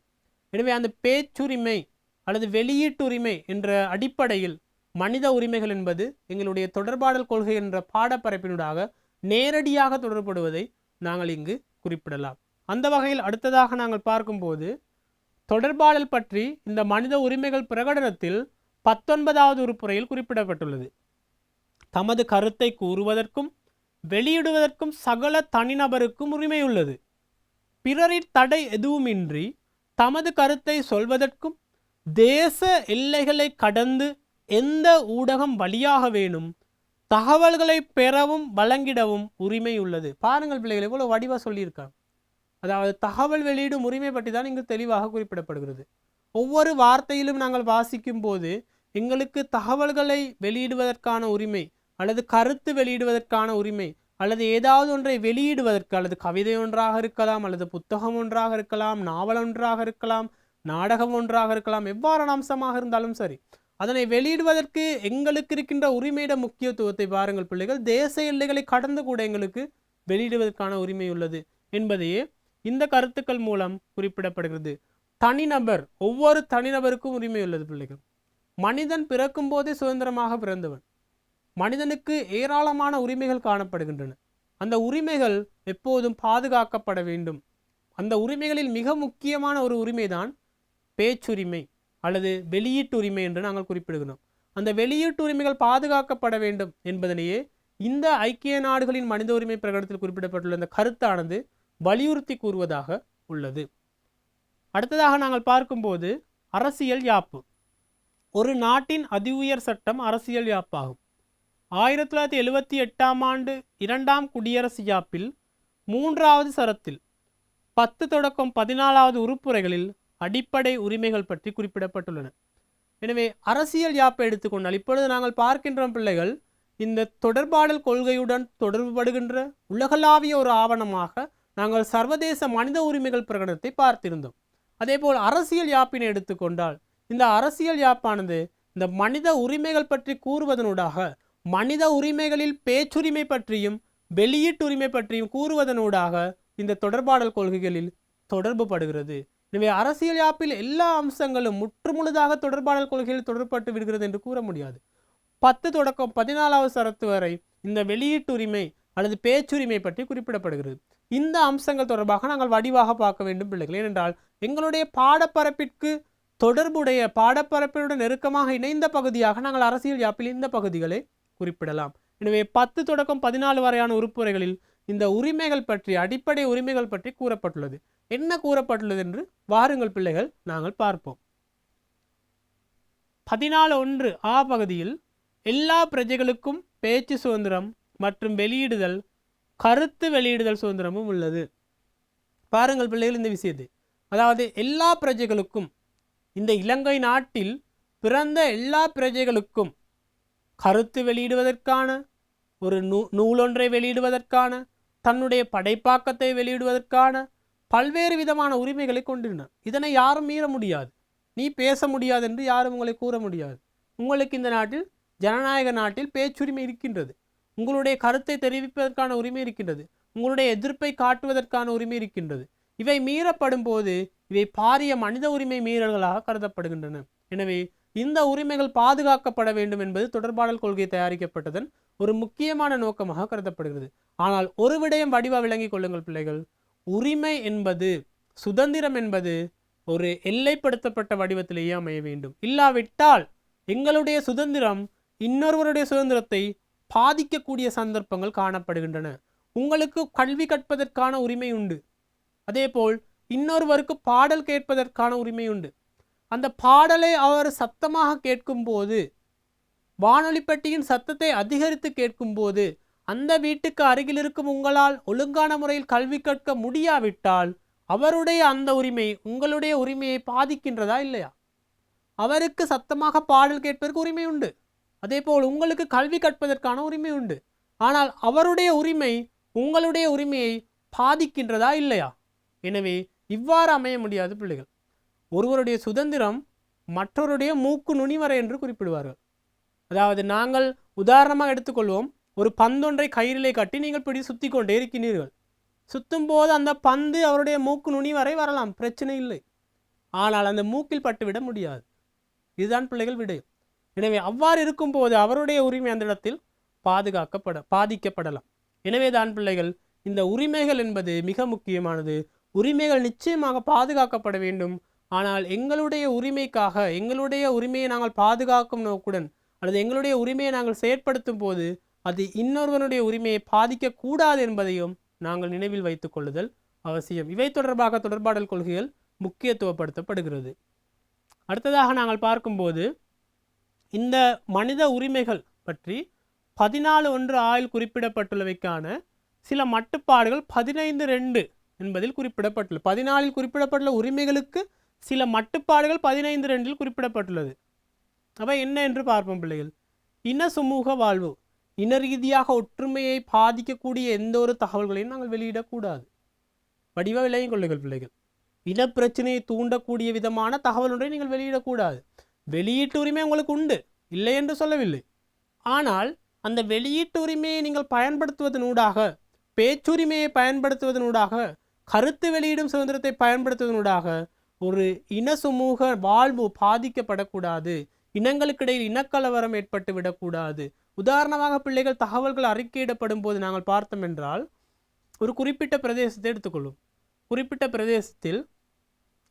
எனவே அந்த பேச்சுரிமை அல்லது வெளியீட்டு உரிமை என்ற அடிப்படையில் மனித உரிமைகள் என்பது எங்களுடைய தொடர்பாடல் கொள்கை என்ற பாடப்பரப்பினூடாக நேரடியாக தொடர்படுவதை நாங்கள் இங்கு குறிப்பிடலாம். அந்த வகையில் அடுத்ததாக நாங்கள் பார்க்கும்போது தொடர்பாடல் பற்றி இந்த மனித உரிமைகள் பிரகடனத்தில் 19வது உறுப்புரையில் குறிப்பிடப்பட்டுள்ளது. தமது கருத்தை கூறுவதற்கும் வெளியிடுவதற்கும் சகல தனிநபருக்கும் உரிமை உள்ளது. பிறரின் தடை எதுவுமின்றி தமது கருத்தை சொல்வதற்கும் தேச எல்லைகளை கடந்து எந்த ஊடகம் வழியாக வேணும் தகவல்களை பெறவும் வழங்கிடவும் உரிமை உள்ளது. பாருங்கள் பிள்ளைகள், எவ்வளவு வடிவா சொல்லியிருக்காங்க. அதாவது தகவல் வெளியிடும் உரிமை பற்றி தான் இங்கு தெளிவாக குறிப்பிடப்படுகிறது. ஒவ்வொரு வார்த்தையிலும் நாங்கள் வாசிக்கும் போது எங்களுக்கு தகவல்களை வெளியிடுவதற்கான உரிமை அல்லது கருத்து வெளியிடுவதற்கான உரிமை அல்லது ஏதாவது ஒன்றை வெளியிடுவதற்கு, அல்லது கவிதை ஒன்றாக இருக்கலாம், அல்லது புத்தகம் ஒன்றாக இருக்கலாம், நாவல் ஒன்றாக இருக்கலாம், நாடகம் ஒன்றாக இருக்கலாம், எவ்வாறான அம்சமாக இருந்தாலும் சரி, அதனை வெளியிடுவதற்கு எங்களுக்கு இருக்கின்ற உரிமையிட முக்கியத்துவத்தை பாருங்கள் பிள்ளைகள். தேச எல்லைகளை கடந்து கூட எங்களுக்கு வெளியிடுவதற்கான உரிமை உள்ளது என்பதையே இந்த கருத்துக்கள் மூலம் குறிப்பிடப்படுகிறது. தனிநபர், ஒவ்வொரு தனிநபருக்கும் உரிமை உள்ளது பிள்ளைகள். மனிதன் பிறக்கும் போதே சுதந்திரமாக பிறந்தவன். மனிதனுக்கு ஏராளமான உரிமைகள் காணப்படுகின்றன. அந்த உரிமைகள் எப்போதும் பாதுகாக்கப்பட வேண்டும். அந்த உரிமைகளில் மிக முக்கியமான ஒரு உரிமைதான் பேச்சுரிமை அல்லது வெளியீட்டு உரிமை என்று நாங்கள் குறிப்பிடுகிறோம். அந்த வெளியீட்டு உரிமைகள் பாதுகாக்கப்பட வேண்டும் என்பதனையே இந்த ஐக்கிய நாடுகளின் மனித உரிமை பிரகடனத்தில் குறிப்பிடப்பட்டுள்ள இந்த கருத்தானது வலியுறுத்தி கூறுவதாக உள்ளது. அடுத்ததாக நாங்கள் பார்க்கும்போது அரசியல் யாப்பு. ஒரு நாட்டின் அதி உயர் சட்டம் அரசியல் யாப்பாகும். 1978ஆம் ஆண்டு 2ஆம் குடியரசு யாப்பில் 3வது சரத்தில் 10 தொடக்கம் 14வது உறுப்புரைகளில் அடிப்படை உரிமைகள் பற்றி குறிப்பிடப்பட்டுள்ளன. எனவே அரசியல் யாப்பை எடுத்துக்கொண்டால் இப்பொழுது நாங்கள் பார்க்கின்றோம் பிள்ளைகள், இந்த தொடர்பாடல் கொள்கையுடன் தொடர்புபடுகின்ற உலகளாவிய ஒரு ஆவணமாக நாங்கள் சர்வதேச மனித உரிமைகள் பிரகடனத்தை பார்த்திருந்தோம். அதேபோல் அரசியல் யாப்பினை எடுத்துக்கொண்டால் இந்த அரசியல் யாப்பானது இந்த மனித உரிமைகள் பற்றி கூறுவதனூடாக மனித உரிமைகளில் பேச்சுரிமை பற்றியும் வெளியீட்டு உரிமை பற்றியும் கூறுவதனூடாக இந்த தொடர்பாடல் கொள்கைகளில் தொடர்பு படுகிறது. எனவே அரசியல் யாப்பில் எல்லா அம்சங்களும் முற்றுமுழுதாக தொடர்பாடல் கொள்கையில் தொடர்பட்டு விடுகிறது என்று கூற முடியாது. 10 தொடக்கம் 14வது சரத்து வரை இந்த வெளியீட்டு உரிமை அல்லது பேச்சுரிமை பற்றி குறிப்பிடப்படுகிறது. இந்த அம்சங்கள் தொடர்பாக நாங்கள் வடிவாக பார்க்க வேண்டும் பிள்ளைகள். ஏனென்றால் எங்களுடைய பாடப்பரப்பிற்கு தொடர்புடைய பாடப்பரப்பினுடன் நெருக்கமாக இணைந்த பகுதியாக நாங்கள் அரசியல் யாப்பில் இந்த பகுதிகளை குறிப்பிடலாம். எனவே 10 தொடக்கம் 14 வரையான உறுப்புரைகளில் இந்த உரிமைகள் பற்றி, அடிப்படை உரிமைகள் பற்றி கூறப்பட்டுள்ளது. என்ன கூறப்பட்டுள்ளது என்று வாருங்கள் பிள்ளைகள் நாங்கள் பார்ப்போம். 14.1 ஆ பகுதியில் எல்லா பிரஜைகளுக்கும் பேச்சு சுதந்திரம் மற்றும் வெளியிடுதல், கருத்து வெளியிடுதல் சுதந்திரமும் உள்ளது. பாருங்கள் பிள்ளைகள் இந்த விஷயத்தை. அதாவது எல்லா பிரஜைகளுக்கும், இந்த இலங்கை நாட்டில் பிறந்த எல்லா பிரஜைகளுக்கும் கருத்து வெளியிடுவதற்கான, ஒரு நூலொன்றை வெளியிடுவதற்கான, தன்னுடைய படைப்பாக்கத்தை வெளியிடுவதற்கான பல்வேறு விதமான உரிமைகளை கொண்டிருந்தார். இதனை யாரும் மீற முடியாது. நீ பேச முடியாது என்று யாரும் உங்களை கூற முடியாது. உங்களுக்கு இந்த நாட்டில், ஜனநாயக நாட்டில் பேச்சுரிமை இருக்கின்றது. உங்களுடைய கருத்தை தெரிவிப்பதற்கான உரிமை இருக்கின்றது. உங்களுடைய எதிர்ப்பை காட்டுவதற்கான உரிமை இருக்கின்றது. இவை மீறப்படும் போது இவை பாரிய மனித உரிமை மீறல்களாக கருதப்படுகின்றன. எனவே இந்த உரிமைகள் பாதுகாக்கப்பட வேண்டும் என்பது தொடர்பாடல் கொள்கை தயாரிக்கப்பட்டதன் ஒரு முக்கியமான நோக்கமாக கருதப்படுகிறது. ஆனால் ஒரு விடயம் வடிவா விளங்கிக் கொள்ளுங்கள் பிள்ளைகள், உரிமை என்பது, சுதந்திரம் என்பது ஒரு எல்லைப்படுத்தப்பட்ட வடிவத்திலேயே அமைய வேண்டும். இல்லாவிட்டால் எங்களுடைய சுதந்திரம் இன்னொருவருடைய சுதந்திரத்தை பாதிக்கக்கூடிய சந்தர்ப்பங்கள் காணப்படுகின்றன. உங்களுக்கு கல்வி கற்பதற்கான உரிமை உண்டு. அதேபோல் இன்னொருவருக்கு பாடல் கேட்பதற்கான உரிமை உண்டு. அந்த பாடலை அவர் சத்தமாக கேட்கும்போது, வானொலி பெட்டியின் சத்தத்தை அதிகரித்து கேட்கும்போது, அந்த வீட்டுக்கு அருகில் இருக்கும் உங்களால் ஒழுங்கான முறையில் கல்வி கற்க முடியாவிட்டால் அவருடைய அந்த உரிமை உங்களுடைய உரிமையை பாதிக்கின்றதா இல்லையா? அவருக்கு சத்தமாக பாடல் கேட்பதற்கு உரிமை உண்டு. அதே போல் உங்களுக்கு கல்வி கற்பதற்கான உரிமை உண்டு. ஆனால் அவருடைய உரிமை உங்களுடைய உரிமையை பாதிக்கின்றதா இல்லையா? எனவே இவ்வாறு அமைய முடியாது பிள்ளைகள். ஒருவருடைய சுதந்திரம் மற்றவருடைய மூக்கு நுனிவரை என்று குறிப்பிடுவார்கள். அதாவது நாங்கள் உதாரணமாக எடுத்துக்கொள்வோம், ஒரு பந்தொன்றை கயிறிலே கட்டி நீங்கள் பிடி சுற்றி கொண்டே இருக்கிறீர்கள். சுற்றும் போது அந்த பந்து அவருடைய மூக்கு நுனி வரை வரலாம், பிரச்சனை இல்லை. ஆனால் அந்த மூக்கில் பட்டுவிட முடியாது. இதுதான் பிள்ளைகள் விடயம். எனவே அவ்வாறு இருக்கும்போது அவருடைய உரிமை அந்த இடத்தில் பாதிக்கப்படலாம். எனவே தான் பிள்ளைகள், இந்த உரிமைகள் என்பது மிக முக்கியமானது. உரிமைகள் நிச்சயமாக பாதுகாக்கப்பட வேண்டும். ஆனால் எங்களுடைய உரிமைக்காக, எங்களுடைய உரிமையை நாங்கள் பாதுகாக்கும் நோக்குடன் அல்லது எங்களுடைய உரிமையை நாங்கள் செயற்படுத்தும் போது அது இன்னொருவனுடைய உரிமையை பாதிக்கக்கூடாது என்பதையும் நாங்கள் நினைவில் வைத்துக் கொள்ளுதல் அவசியம். இவை தொடர்பாக தொடர்பாடல் கொள்கைகள் முக்கியத்துவப்படுத்தப்படுகிறது. அடுத்ததாக நாங்கள் பார்க்கும்போது இந்த மனித உரிமைகள் பற்றி 14(1) குறிப்பிடப்பட்டுள்ளவைக்கான சில மட்டுப்பாடுகள் 15(2) என்பதில் குறிப்பிடப்பட்டுள்ளது. 14 குறிப்பிடப்பட்டுள்ள உரிமைகளுக்கு சில மட்டுப்பாடுகள் 15(2) குறிப்பிடப்பட்டுள்ளது. அவை என்ன என்று பார்ப்போம் பிள்ளைகள். இன சுமூக வாழ்வு. இன ரீதியாக ஒற்றுமையை பாதிக்கக்கூடிய எந்த ஒரு தகவல்களையும் நாங்கள் வெளியிடக்கூடாது. வடிவ விலையும் கொள்ளுங்கள் பிள்ளைகள். இனப்பிரச்சனையை தூண்டக்கூடிய விதமான தகவல் ஒன்றை நீங்கள் வெளியிடக்கூடாது. வெளியீட்டு உரிமை உங்களுக்கு உண்டு, இல்லை என்று சொல்லவில்லை. ஆனால் அந்த வெளியீட்டு உரிமையை நீங்கள் பயன்படுத்துவதனூடாக, பேச்சுரிமையை பயன்படுத்துவதனூடாக, கருத்து வெளியிடும் சுதந்திரத்தை பயன்படுத்துவதனூடாக ஒரு இன சுமூக வாழ்வு பாதிக்கப்படக்கூடாது. இனங்களுக்கிடையில் இனக்கலவரம் ஏற்பட்டு விடக்கூடாது. உதாரணமாக பிள்ளைகள், தகவல்கள் அறிக்கையிடப்படும் போது நாங்கள் பார்த்தோம் என்றால், ஒரு குறிப்பிட்ட பிரதேசத்தை எடுத்துக்கொள்ளும். குறிப்பிட்ட பிரதேசத்தில்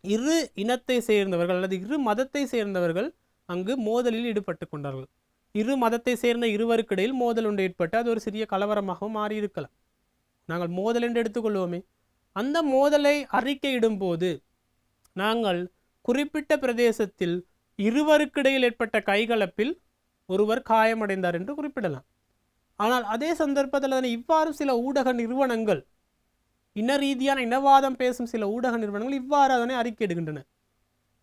இரு இனத்தை சேர்ந்தவர்கள் அல்லது இரு மதத்தை சேர்ந்தவர்கள் அங்கு மோதலில் ஈடுபட்டு கொண்டார்கள். இரு மதத்தை சேர்ந்த இருவருக்கிடையில் மோதல் ஒன்று ஏற்பட்டு அது ஒரு சிறிய கலவரமாக மாறியிருக்கலாம். நாங்கள் மோதல் என்று எடுத்துக்கொள்வோமே. அந்த மோதலை அறிக்கையிடும் போது நாங்கள் குறிப்பிட்ட பிரதேசத்தில் இருவருக்கிடையில் ஏற்பட்ட கைகலப்பில் ஒருவர் காயமடைந்தார் என்று குறிப்பிடலாம். ஆனால் அதே சந்தர்ப்பத்தில் இவ்வாறு சில ஊடக நிறுவனங்கள், இன ரீதியான இனவாதம் பேசும் சில ஊடக நிறுவனங்கள் இவ்வாறு அதனை அறிக்கையிடுகின்றன.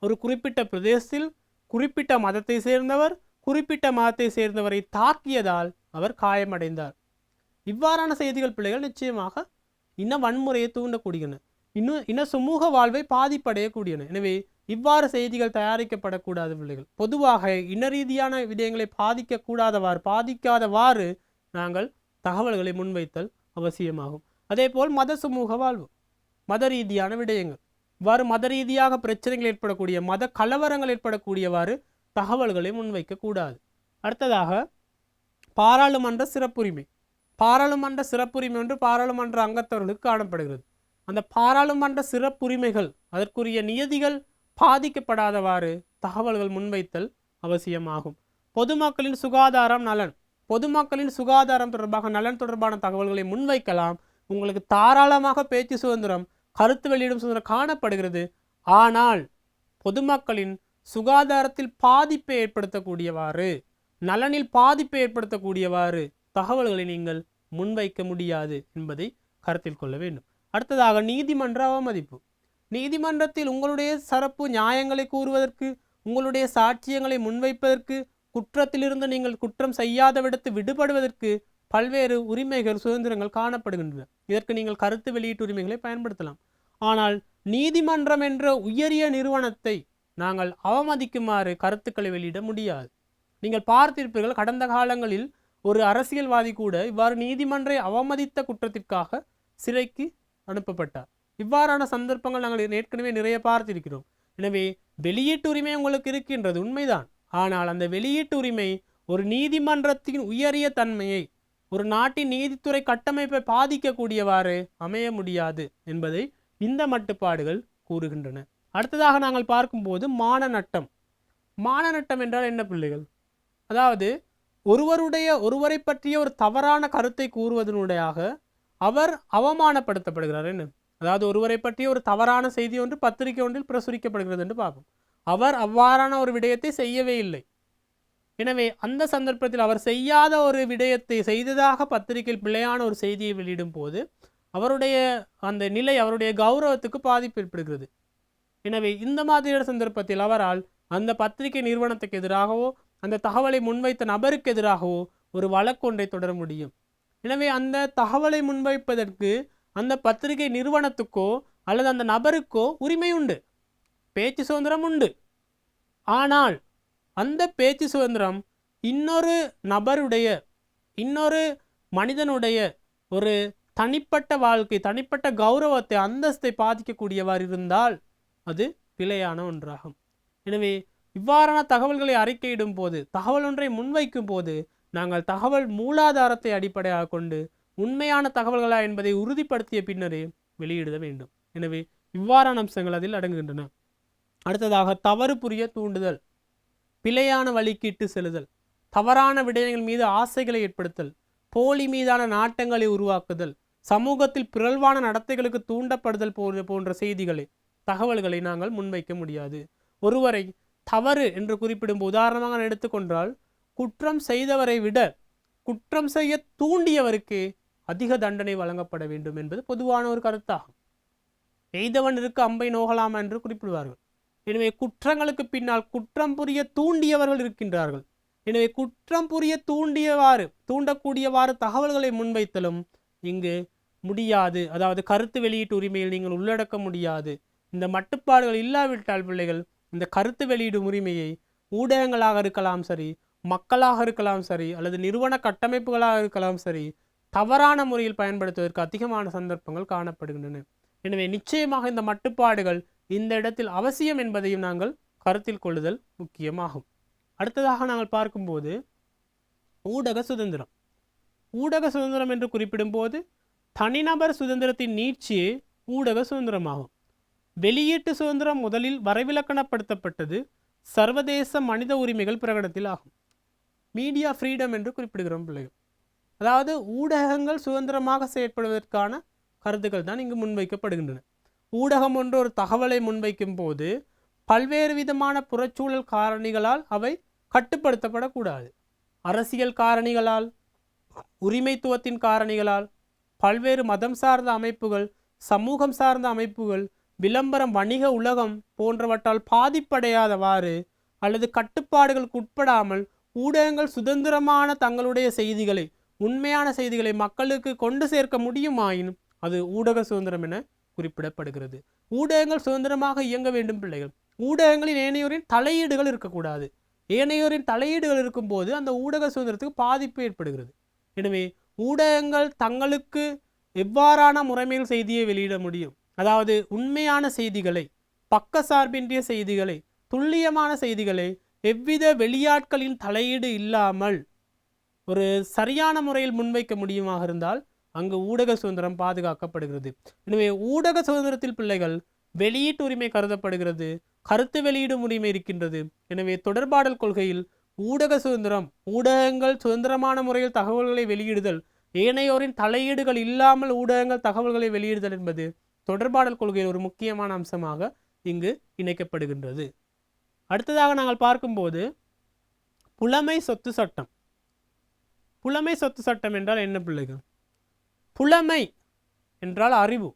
ஒரு குறிப்பிட்ட பிரதேசத்தில் குறிப்பிட்ட மதத்தை சேர்ந்தவர் குறிப்பிட்ட மதத்தை சேர்ந்தவரை தாக்கியதால் அவர் காயமடைந்தார். இவ்வாறான செய்திகள் பிள்ளைகள் நிச்சயமாக இன வன்முறையை தூண்டக்கூடியன, இன சுமூக வாழ்வை பாதிப்படையக்கூடியன. எனவே இவ்வாறு செய்திகள் தயாரிக்கப்படக்கூடாது பிள்ளைகள். பொதுவாக இன ரீதியான விடயங்களை பாதிக்காதவாறு நாங்கள் தகவல்களை முன்வைத்தல் அவசியமாகும். அதே போல் மத சுமூக வாழ்வு, மத ரீதியான விடயங்கள், இவ்வாறு மத ரீதியாக பிரச்சனைகள் ஏற்படக்கூடிய, மத கலவரங்கள் ஏற்படக்கூடியவாறு தகவல்களை முன்வைக்கக்கூடாது. அடுத்ததாக பாராளுமன்ற சிறப்புரிமை. பாராளுமன்ற சிறப்புரிமை ஒன்று பாராளுமன்ற அங்கத்தவர்களுக்கு காணப்படுகிறது. அந்த பாராளுமன்ற சிறப்புரிமைகள், அதற்குரிய நியதிகள் பாதிக்கப்படாதவாறு தகவல்கள் முன்வைத்தல் அவசியமாகும். பொதுமக்களின் சுகாதாரம், நலன். பொதுமக்களின் சுகாதாரம் தொடர்பாக, நலன் தொடர்பான தகவல்களை முன்வைக்கலாம். உங்களுக்கு தாராளமாக பேச்சு சுதந்திரம், கருத்து வெளியிடும் சுதந்திரம் காணப்படுகிறது. ஆனால் பொதுமக்களின் சுகாதாரத்தில் பாதிப்பை ஏற்படுத்தக்கூடியவாறு, நலனில் பாதிப்பை ஏற்படுத்தக்கூடியவாறு தகவல்களை நீங்கள் முன்வைக்க முடியாது என்பதை கருத்தில் கொள்ள வேண்டும். அடுத்ததாக நீதிமன்ற அவமதிப்பு. நீதிமன்றத்தில் உங்களுடைய சிறப்பு நியாயங்களை கூறுவதற்கு, உங்களுடைய சாட்சியங்களை முன்வைப்பதற்கு, குற்றத்திலிருந்து நீங்கள் குற்றம் செய்யாத விடத்து விடுபடுவதற்கு பல்வேறு உரிமைகள், சுதந்திரங்கள் காணப்படுகின்றன. இதற்கு நீங்கள் கருத்து வெளியீட்டு உரிமைகளை பயன்படுத்தலாம். ஆனால் நீதிமன்றம் என்ற உயரிய நிறுவனத்தை நாங்கள் அவமதிக்குமாறு கருத்துக்களை வெளியிட முடியாது. நீங்கள் பார்த்திருப்பீர்கள், கடந்த காலங்களில் ஒரு அரசியல்வாதி கூட இவ்வாறு நீதிமன்றை அவமதித்த குற்றத்திற்காக சிறைக்கு அனுப்பப்பட்டார். இவ்வாறான சந்தர்ப்பங்கள் நாங்கள் ஏற்கனவே நிறைய பார்த்திருக்கிறோம். எனவே வெளியீட்டு உரிமை உங்களுக்கு இருக்கின்றது, உண்மைதான். ஆனால் அந்த வெளியீட்டு உரிமை ஒரு நீதிமன்றத்தின் உயரிய தன்மையை, ஒரு நாட்டின் நீதித்துறை கட்டமைப்பை பாதிக்கக்கூடியவாறு அமைய முடியாது என்பதை இந்த மட்டுப்பாடுகள் கூறுகின்றன. அடுத்ததாக நாங்கள் பார்க்கும்போது மானநட்டம். மானநட்டம் என்றால் என்ன பிள்ளைகள்? அதாவது ஒருவரை பற்றிய ஒரு தவறான கருத்தை கூறுவதனுடையாக அவர் அவமானப்படுத்தப்படுகிறார். என்ன? அதாவது ஒருவரை பற்றிய ஒரு தவறான செய்தி ஒன்று பத்திரிகை ஒன்றில் பிரசுரிக்கப்படுகிறது என்று பார்ப்போம். அவர் அவ்வாறான ஒரு விடயத்தை செய்யவே இல்லை. எனவே அந்த சந்தர்ப்பத்தில் அவர் செய்யாத ஒரு விடயத்தை செய்ததாக பத்திரிகையில் பிழையான ஒரு செய்தியை வெளியிடும் போது அவருடைய அந்த நிலை, அவருடைய கௌரவத்துக்கு பாதிப்பு ஏற்படுகிறது. எனவே இந்த மாதிரியான சந்தர்ப்பத்தில் அவரால் அந்த பத்திரிகை நிறுவனத்துக்கு எதிராகவோ, அந்த தகவலை முன்வைத்த நபருக்கு எதிராகவோ ஒரு வழக்கொன்றை தொடர முடியும். எனவே அந்த தகவலை முன்வைப்பதற்கு அந்த பத்திரிகை நிறுவனத்துக்கோ அல்லது அந்த நபருக்கோ உரிமை உண்டு, பேச்சு சுதந்திரம் உண்டு. ஆனால் அந்த பேச்சு சுதந்திரம் இன்னொரு நபருடைய, இன்னொரு மனிதனுடைய ஒரு தனிப்பட்ட வாழ்க்கை, தனிப்பட்ட கௌரவத்தை, அந்தஸ்தை பாதிக்கக்கூடியவாறு இருந்தால் அது பிழையான ஒன்றாகும். எனவே இவ்வாறான தகவல்களை அறிக்கையிடும் போது, தகவல் ஒன்றை முன்வைக்கும் போது நாங்கள் தகவல் மூலாதாரத்தை அடிப்படையாக கொண்டு உண்மையான தகவல்களா என்பதை உறுதிப்படுத்திய பின்னரே வெளியிட வேண்டும். எனவே இவ்வாறான அம்சங்கள் அதில் அடங்குகின்றன. அடுத்ததாக தவறு புரிய தூண்டுதல், பிழையான வழிக்கிட்டு செலுதல், தவறான விடயங்கள் மீது ஆசைகளை ஏற்படுத்தல், போலி மீதான நாட்டங்களை உருவாக்குதல், சமூகத்தில் பிறழ்வான நடத்தைகளுக்கு தூண்டப்படுதல் போன்ற செய்திகளை, தகவல்களை நாங்கள் முன்வைக்க முடியாது. ஒருவரை தவறு என்று குறிப்பிடும் உதாரணமாக எடுத்துக்கொண்டால், குற்றம் செய்தவரை விட குற்றம் செய்ய தூண்டியவருக்கே அதிக தண்டனை வழங்கப்பட வேண்டும் என்பது பொதுவான ஒரு கருத்தாகும். எய்தவன் இருக்க அம்பை நோகலாமா என்று குறிப்பிடுவார்கள். எனவே குற்றங்களுக்கு பின்னால் குற்றம் புரிய தூண்டியவர்கள் இருக்கின்றார்கள். எனவே குற்றம் புரிய தூண்டக்கூடியவாறு தகவல்களை முன்வைத்தலும் இங்கு முடியாது. அதாவது கருத்து வெளியீட்டு உரிமையில் நீங்கள் உள்ளடக்க முடியாது. இந்த மட்டுப்பாடுகள் இல்லாவிட்டால் பிள்ளைகள் இந்த கருத்து வெளியீடு உரிமையை ஊடகங்களாக இருக்கலாம் சரி, மக்களாக இருக்கலாம் சரி, அல்லது நிறுவன கட்டமைப்புகளாக இருக்கலாம் சரி, தவறான முறையில் பயன்படுத்துவதற்கு அதிகமான சந்தர்ப்பங்கள் காணப்படுகின்றன. எனவே நிச்சயமாக இந்த மட்டுப்பாடுகள் இந்த இடத்தில் அவசியம் என்பதையும் நாங்கள் கருத்தில் கொள்ளுதல் முக்கியமாகும். அடுத்ததாக நாங்கள் பார்க்கும்போது ஊடக சுதந்திரம். ஊடக சுதந்திரம் என்று குறிப்பிடும் போது தனிநபர் சுதந்திரத்தின் நீட்சியே ஊடக சுதந்திரமாகும். வெளியீட்டு சுதந்திரம் முதலில் வரைவிலக்கணப்படுத்தப்பட்டது சர்வதேச மனித உரிமைகள் பிரகடனத்தில் ஆகும். மீடியா ஃப்ரீடம் என்று குறிப்பிடுகிறோம் பிள்ளைகள். அதாவது ஊடகங்கள் சுதந்திரமாக செயற்படுவதற்கான கருத்துக்கள் தான் இங்கு முன்வைக்கப்படுகின்றன. ஊடகம் ஒன்று ஒரு தகவலை முன்வைக்கும் போது பல்வேறு விதமான புறச்சூழல் காரணிகளால் அவை கட்டுப்படுத்தப்படக்கூடாது. அரசியல் காரணிகளால், உரிமைத்துவத்தின் காரணிகளால், பல்வேறு மதம் சார்ந்த அமைப்புகள், சமூகம் சார்ந்த அமைப்புகள், விளம்பரம், வணிக உலகம் போன்றவற்றால் பாதிப்படையாதவாறு அல்லது கட்டுப்பாடுகளுக்கு உட்படாமல் ஊடகங்கள் சுதந்திரமான தங்களுடைய செய்திகளை, உண்மையான செய்திகளை மக்களுக்கு கொண்டு சேர்க்க முடியுமாயின் அது ஊடக சுதந்திரம் என குறிப்பிடப்படுகிறது. ஊடகங்கள் சுதந்திரமாக இயங்க வேண்டும் பிள்ளைகள். ஊடகங்களில் ஏனையோரின் தலையீடுகள் இருக்கக்கூடாது. ஏனையோரின் தலையீடுகள் இருக்கும்போது அந்த ஊடக சுதந்திரத்துக்கு பாதிப்பு ஏற்படுகிறது. எனவே ஊடகங்கள் தங்களுக்கு எவ்வாறான முறைமையில் செய்தியை வெளியிட முடியும், அதாவது உண்மையான செய்திகளை, பக்கசார்பின்றிய செய்திகளை, துல்லியமான செய்திகளை எவ்வித வெளியாட்களின் தலையீடு இல்லாமல் ஒரு சரியான முறையில் முன்வைக்க முடியுமாக இருந்தால் அங்கு ஊடக சுதந்திரம் பாதுகாக்கப்படுகிறது. எனவே ஊடக சுதந்திரத்தில் பிள்ளைகள் வெளியீட்டு உரிமை கருதப்படுகிறது, கருத்து வெளியிடும் உரிமை இருக்கின்றது. எனவே தொடர்பாடல் கொள்கையில் ஊடக சுதந்திரம், ஊடகங்கள் சுதந்திரமான முறையில் தகவல்களை வெளியிடுதல், ஏனையோரின் தலையீடுகள் இல்லாமல் ஊடகங்கள் தகவல்களை வெளியிடுதல் என்பது தொடர்பாடல் கொள்கையில் ஒரு முக்கியமான அம்சமாக இங்கு இணைக்கப்படுகின்றது. அடுத்ததாக நாங்கள் பார்க்கும்போது புலமை சொத்து சட்டம். புலமை சொத்து சட்டம் என்றால் என்ன பிள்ளைகள்? புலமை என்றால் அறிவு,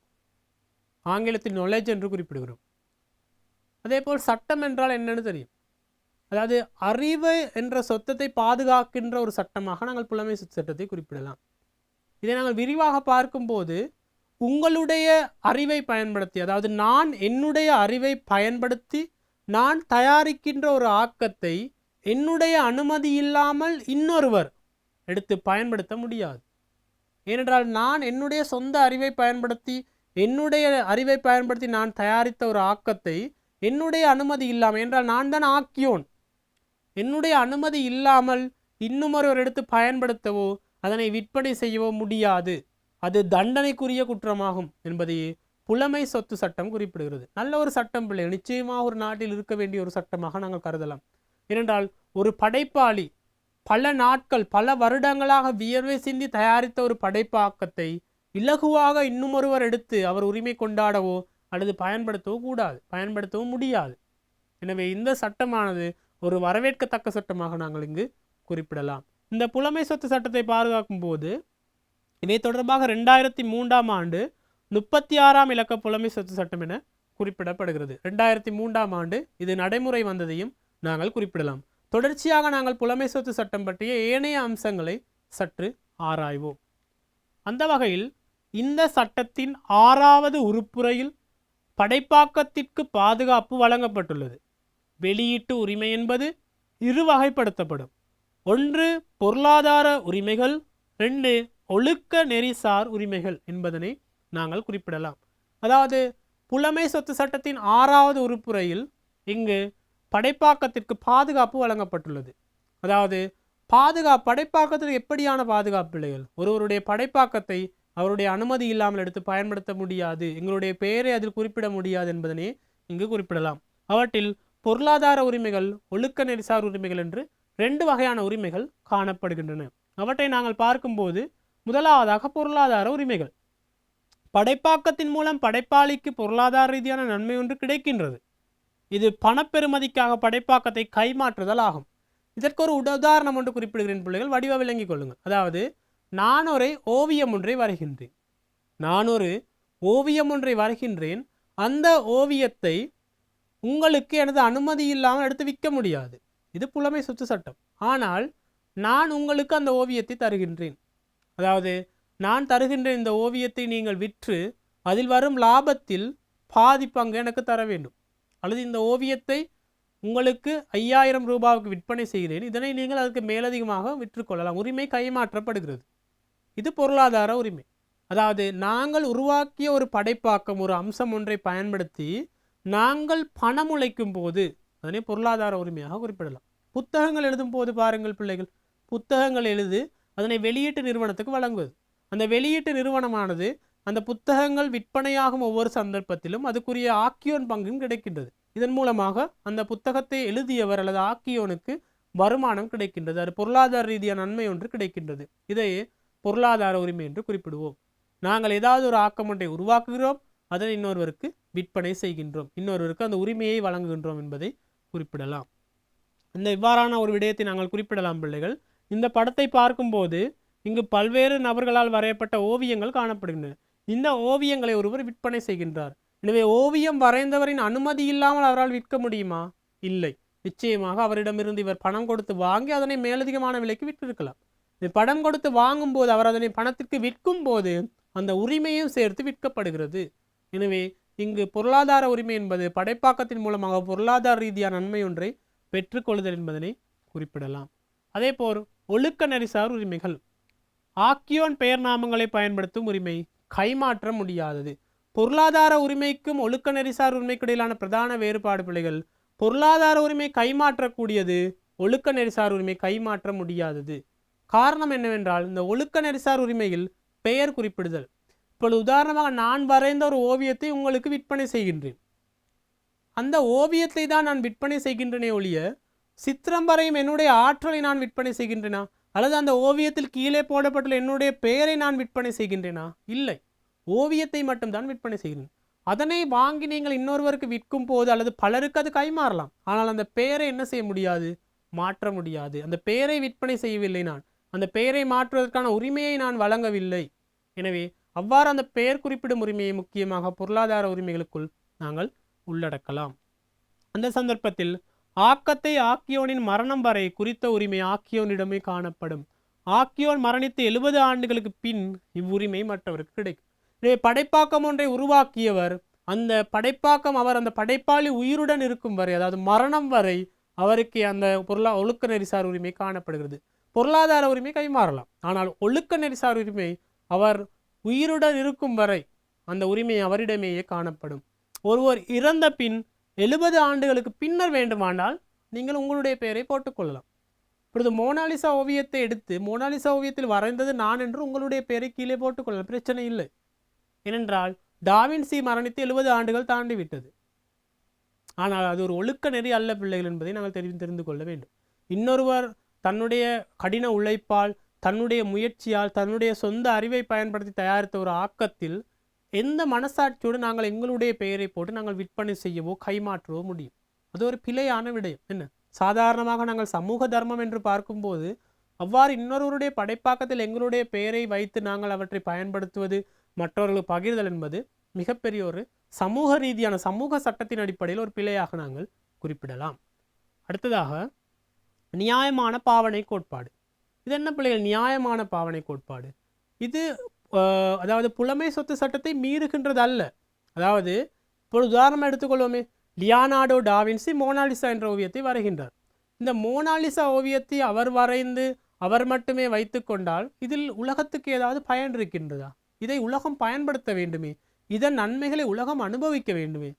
ஆங்கிலத்தில் knowledge என்று குறிப்பிடுகிறோம். அதே போல் சட்டம் என்றால் என்னன்னு தெரியும். அதாவது அறிவு என்ற சொத்தத்தை பாதுகாக்கின்ற ஒரு சட்டமாக நாங்கள் புலமை சொத்து சட்டத்தை குறிப்பிடலாம். இதை நாங்கள் விரிவாக பார்க்கும்போது உங்களுடைய அறிவை பயன்படுத்தி, அதாவது நான் என்னுடைய அறிவை பயன்படுத்தி நான் தயாரிக்கின்ற ஒரு ஆக்கத்தை என்னுடைய அனுமதி இல்லாமல் இன்னொருவர் எடுத்து பயன்படுத்த முடியாது. ஏனென்றால் நான் என்னுடைய சொந்த அறிவை பயன்படுத்தி நான் தயாரித்த ஒரு ஆக்கத்தை என்னுடைய அனுமதி இல்லாமல், என்றால் நான் தான் ஆக்கியோன், என்னுடைய அனுமதி இல்லாமல் இன்னுமொருவர் எடுத்து பயன்படுத்தவோ அதனை விற்பனை செய்யவோ முடியாது. அது தண்டனைக்குரிய குற்றமாகும் என்பதையே புலமை சொத்து சட்டம் குறிப்பிடுகிறது. நல்ல ஒரு சட்டம் பிள்ளை, நிச்சயமாக ஒரு நாட்டில் இருக்க வேண்டிய ஒரு சட்டமாக நாங்கள் கருதலாம். ஏனென்றால் ஒரு படைப்பாளி பல நாட்கள், பல வருடங்களாக வியர்வை சிந்தி தயாரித்த ஒரு படைப்பாக்கத்தை இலகுவாக இன்னுமொருவர் எடுத்து அவர் உரிமை கொண்டாடவோ அல்லது பயன்படுத்தவும் கூடாது, பயன்படுத்தவும் முடியாது. எனவே இந்த சட்டமானது ஒரு வரவேற்கத்தக்க சட்டமாக நாங்கள் இங்கு குறிப்பிடலாம். இந்த புலமை சொத்து சட்டத்தை பாதுகாக்கும் போது இவை தொடர்பாக 2003ஆம் ஆண்டு 36ஆம் இலக்க புலமை சொத்து சட்டம் என குறிப்பிடப்படுகிறது. 2003ஆம் ஆண்டு இது நடைமுறை வந்ததையும் நாங்கள் குறிப்பிடலாம். தொடர்ச்சியாக நாங்கள் புலமை சொத்து சட்டம் பற்றிய ஏனைய அம்சங்களை சற்று ஆராய்வோம். அந்த வகையில் இந்த சட்டத்தின் 6வது உறுப்புரையில் படைப்பாக்கத்திற்கு பாதுகாப்பு வழங்கப்பட்டுள்ளது. வெளியீட்டு உரிமை என்பது இரு வகைப்படுத்தப்படும். 1 பொருளாதார உரிமைகள், 2 ஒழுக்க நெறிசார் உரிமைகள் என்பதனை நாங்கள் குறிப்பிடலாம். அதாவது புலமை சொத்து சட்டத்தின் 6வது உறுப்புரையில் இங்கு படைப்பாக்கத்திற்கு பாதுகாப்பு வழங்கப்பட்டுள்ளது. அதாவது படைப்பாக்கத்திற்கு எப்படியான பாதுகாப்பு பிள்ளைகள்? ஒருவருடைய படைப்பாக்கத்தை அவருடைய அனுமதி இல்லாமல் எடுத்து பயன்படுத்த முடியாது, எங்களுடைய பெயரை அதில் குறிப்பிட முடியாது என்பதனை இங்கு குறிப்பிடலாம். அவற்றில் பொருளாதார உரிமைகள், ஒழுக்க நெறிசார் உரிமைகள் என்று 2 வகையான உரிமைகள் காணப்படுகின்றன. அவற்றை நாங்கள் பார்க்கும்போது முதலாவதாக பொருளாதார உரிமைகள். படைப்பாக்கத்தின் மூலம் படைப்பாளிக்கு பொருளாதார ரீதியான நன்மை ஒன்று கிடைக்கின்றது. இது பணப்பெறுமதிக்காக படைப்பாக்கத்தை கைமாற்றுதல் ஆகும். இதற்கு ஒரு உதாரணம் ஒன்று குறிப்பிடுகிறேன் பிள்ளைகள், வடிவ விளங்கிக் கொள்ளுங்கள். அதாவது நான் ஒரு ஓவியம் ஒன்றை வரைகின்றேன். அந்த ஓவியத்தை உங்களுக்கு எனது அனுமதி இல்லாமல் எடுத்து விற்க முடியாது. இது புலமை சொத்து சட்டம். ஆனால் நான் உங்களுக்கு அந்த ஓவியத்தை தருகின்றேன். அதாவது நான் தருகின்ற இந்த ஓவியத்தை நீங்கள் விற்று அதில் வரும் லாபத்தில் பாதி பங்கு எனக்கு தர வேண்டும். அல்லது இந்த ஓவியத்தை உங்களுக்கு 5000 ரூபாவுக்கு விற்பனை செய்கிறேன், இதனை நீங்கள் அதற்கு மேலதிகமாக விற்றுக்கொள்ளலாம். உரிமை கைமாற்றப்படுகிறது. இது பொருளாதார உரிமை. அதாவது நாங்கள் உருவாக்கிய ஒரு படைப்பாக்கம், ஒரு அம்சம் ஒன்றை பயன்படுத்தி நாங்கள் பணம் உழைக்கும் போது அதனை பொருளாதார உரிமையாக குறிப்பிடலாம். புத்தகங்கள் எழுதும் போது பாருங்கள் பிள்ளைகள், புத்தகங்கள் எழுது அதனை வெளியீட்டு நிறுவனத்துக்கு வழங்குவது. அந்த வெளியீட்டு நிறுவனமானது அந்த புத்தகங்கள் விற்பனையாகும் ஒவ்வொரு சந்தர்ப்பத்திலும் அதுக்குரிய ஆக்கியோன் பங்கும் கிடைக்கின்றது. இதன் மூலமாக அந்த புத்தகத்தை எழுதியவர் அல்லது ஆக்கியோனுக்கு வருமானம் கிடைக்கின்றது. அது பொருளாதார ரீதியான நன்மை ஒன்று கிடைக்கின்றது. இதையே பொருளாதார உரிமை என்று குறிப்பிடுவோம். நாங்கள் ஏதாவது ஒரு ஆக்கம் ஒன்றை உருவாக்குகிறோம், அதனை இன்னொருவருக்கு விற்பனை செய்கின்றோம், இன்னொருவருக்கு அந்த உரிமையை வழங்குகின்றோம் என்பதை குறிப்பிடலாம். இந்த இவ்வாறான ஒரு விடயத்தை நாங்கள் குறிப்பிடலாம் பிள்ளைகள். இந்த படத்தை பார்க்கும்போது இங்கு பல்வேறு நபர்களால் வரையப்பட்ட ஓவியங்கள் காணப்படுகின்றன. இந்த ஓவியங்களை ஒருவர் விற்பனை செய்கின்றார். எனவே ஓவியம் வரைந்தவரின் அனுமதி இல்லாமல் அவரால் விற்க முடியுமா? இல்லை. நிச்சயமாக அவரிடமிருந்து இவர் பணம் கொடுத்து வாங்கி அதனை மேலதிகமான விலைக்கு விற்றிருக்கலாம். பணம் கொடுத்து வாங்கும் போது அவர் அதனை பணத்திற்கு விற்கும் போது அந்த உரிமையும் சேர்த்து விற்கப்படுகிறது. எனவே இங்கு பொருளாதார உரிமை என்பது படைப்பாக்கத்தின் மூலமாக பொருளாதார ரீதியான நன்மை ஒன்றை பெற்றுக்கொள்ளுதல் என்பதனை குறிப்பிடலாம். அதே போல் ஒழுக்க நெறிசார் உரிமைகள். ஆக்கியோன் பெயர் நாமங்களை பயன்படுத்தும் உரிமை கைமாற்ற முடியாதது. பொருளாதார உரிமைக்கும் ஒழுக்க நெறிசார் உரிமைக்கு இடையிலான பிரதான வேறுபாடு பிள்ளைகள், பொருளாதார உரிமை கைமாற்றக்கூடியது, ஒழுக்க நெறிசார் உரிமை கைமாற்ற முடியாதது. காரணம் என்னவென்றால் இந்த ஒழுக்க நெறிசார் உரிமையில் பெயர் குறிப்பிடுதல். இப்பொழுது உதாரணமாக நான் வரைந்த ஒரு ஓவியத்தை உங்களுக்கு விற்பனை செய்கின்றேன். அந்த ஓவியத்தை தான் நான் விற்பனை செய்கின்றனே ஒழிய சித்திரம் வரையும் என்னுடைய ஆற்றலை நான் விற்பனை செய்கின்றேனா? அல்லது அந்த ஓவியத்தில் கீழே போடப்பட்டுள்ள என்னுடைய பெயரை நான் விற்பனை செய்கின்றேனா? இல்லை. ஓவியத்தை மட்டும்தான் விற்பனை செய்கிறேன். அதனை வாங்கி நீங்கள் இன்னொருவருக்கு விற்கும் போது அல்லது பலருக்கு அது கைமாறலாம். ஆனால் அந்த பெயரை என்ன செய்ய முடியாது? மாற்ற முடியாது. அந்த பெயரை விற்பனை செய்யவில்லை நான். அந்த பெயரை மாற்றுவதற்கான உரிமையை நான் வழங்கவில்லை. எனவே அவ்வாறு அந்த பெயர் குறிப்பிடும் உரிமையை முக்கியமாக பொருளாதார உரிமைகளுக்குள் நாங்கள் உள்ளடக்கலாம். அந்த சந்தர்ப்பத்தில் ஆக்கத்தை ஆக்கியோனின் மரணம் வரை குறித்த உரிமை ஆக்கியோனிடமே காணப்படும். ஆக்கியோன் மரணித்து 70 ஆண்டுகளுக்கு பின் இவ்வுரிமை மற்றவருக்கு கிடைக்கும். எனவே படைப்பாக்கம் ஒன்றை உருவாக்கியவர் அந்த படைப்பாக்கம் அவர் அந்த படைப்பாளி உயிருடன் இருக்கும் வரை, அதாவது மரணம் வரை அவருக்கு அந்த ஒழுக்க நெறிசார் உரிமை காணப்படுகிறது. பொருளாதார உரிமை கைமாறலாம். ஆனால் ஒழுக்க நெறிசார் உரிமை அவர் உயிருடன் இருக்கும் வரை அந்த உரிமை அவரிடமேயே காணப்படும். ஒருவர் இறந்த பின் 70 ஆண்டுகளுக்கு பின்னர் வேண்டுமானால் நீங்கள் உங்களுடைய பெயரை போட்டுக்கொள்ளலாம். இப்பொழுது மோனாலிசா ஓவியத்தை எடுத்து மோனாலிசா ஓவியத்தில் வரைந்தது நான் என்று உங்களுடைய பெயரை கீழே போட்டுக்கொள்ளலாம், பிரச்சனை இல்லை. ஏனென்றால் டாவின்சி மரணித்து 70 ஆண்டுகள் தாண்டி விட்டது. ஆனால் அது ஒரு ஒழுக்க நெறி அல்ல பிள்ளைகள் என்பதை நாங்கள் தெரிந்து கொள்ள வேண்டும். இன்னொருவர் தன்னுடைய கடின உழைப்பால், தன்னுடைய முயற்சியால், தன்னுடைய சொந்த அறிவை பயன்படுத்தி தயாரித்த ஒரு ஆக்கத்தில் எந்த மனசாட்சியோடு நாங்கள் எங்களுடைய பெயரை போட்டு நாங்கள் விற்பனை செய்யவோ கைமாற்றவோ முடியும்? அது ஒரு பிழையான விடயம். என்ன சாதாரணமாக நாங்கள் சமூக தர்மம் என்று பார்க்கும்போது அவ்வாறு இன்னொருவருடைய படைப்பாக்கத்தில் எங்களுடைய பெயரை வைத்து நாங்கள் அவற்றை பயன்படுத்துவது, மற்றவர்களுக்கு பகிர்தல் என்பது மிகப்பெரிய ஒரு சமூக ரீதியான சமூக சட்டத்தின் அடிப்படையில் ஒரு பிழையாக நாங்கள் குறிப்பிடலாம். அடுத்ததாக நியாயமான பாவனை கோட்பாடு. இது என்ன பிள்ளைகள்? நியாயமான பாவனை கோட்பாடு இது அதாவது புலமை சொத்து சட்டத்தை மீறுகின்றது அல்ல. அதாவது இப்போ உதாரணம் எடுத்துக்கொள்வோமே, லியானார்டோ டாவின்சி மோனாலிசா என்ற ஓவியத்தை வரைகின்றார். இந்த மோனாலிசா ஓவியத்தை அவர் வரைந்து அவர் மட்டுமே வைத்து கொண்டால் இதில் உலகத்துக்கு ஏதாவது பயன் இருக்கின்றதா? இதை உலகம் பயன்படுத்த வேண்டுமே, இதன் நன்மைகளை உலகம் அனுபவிக்க வேண்டுமே.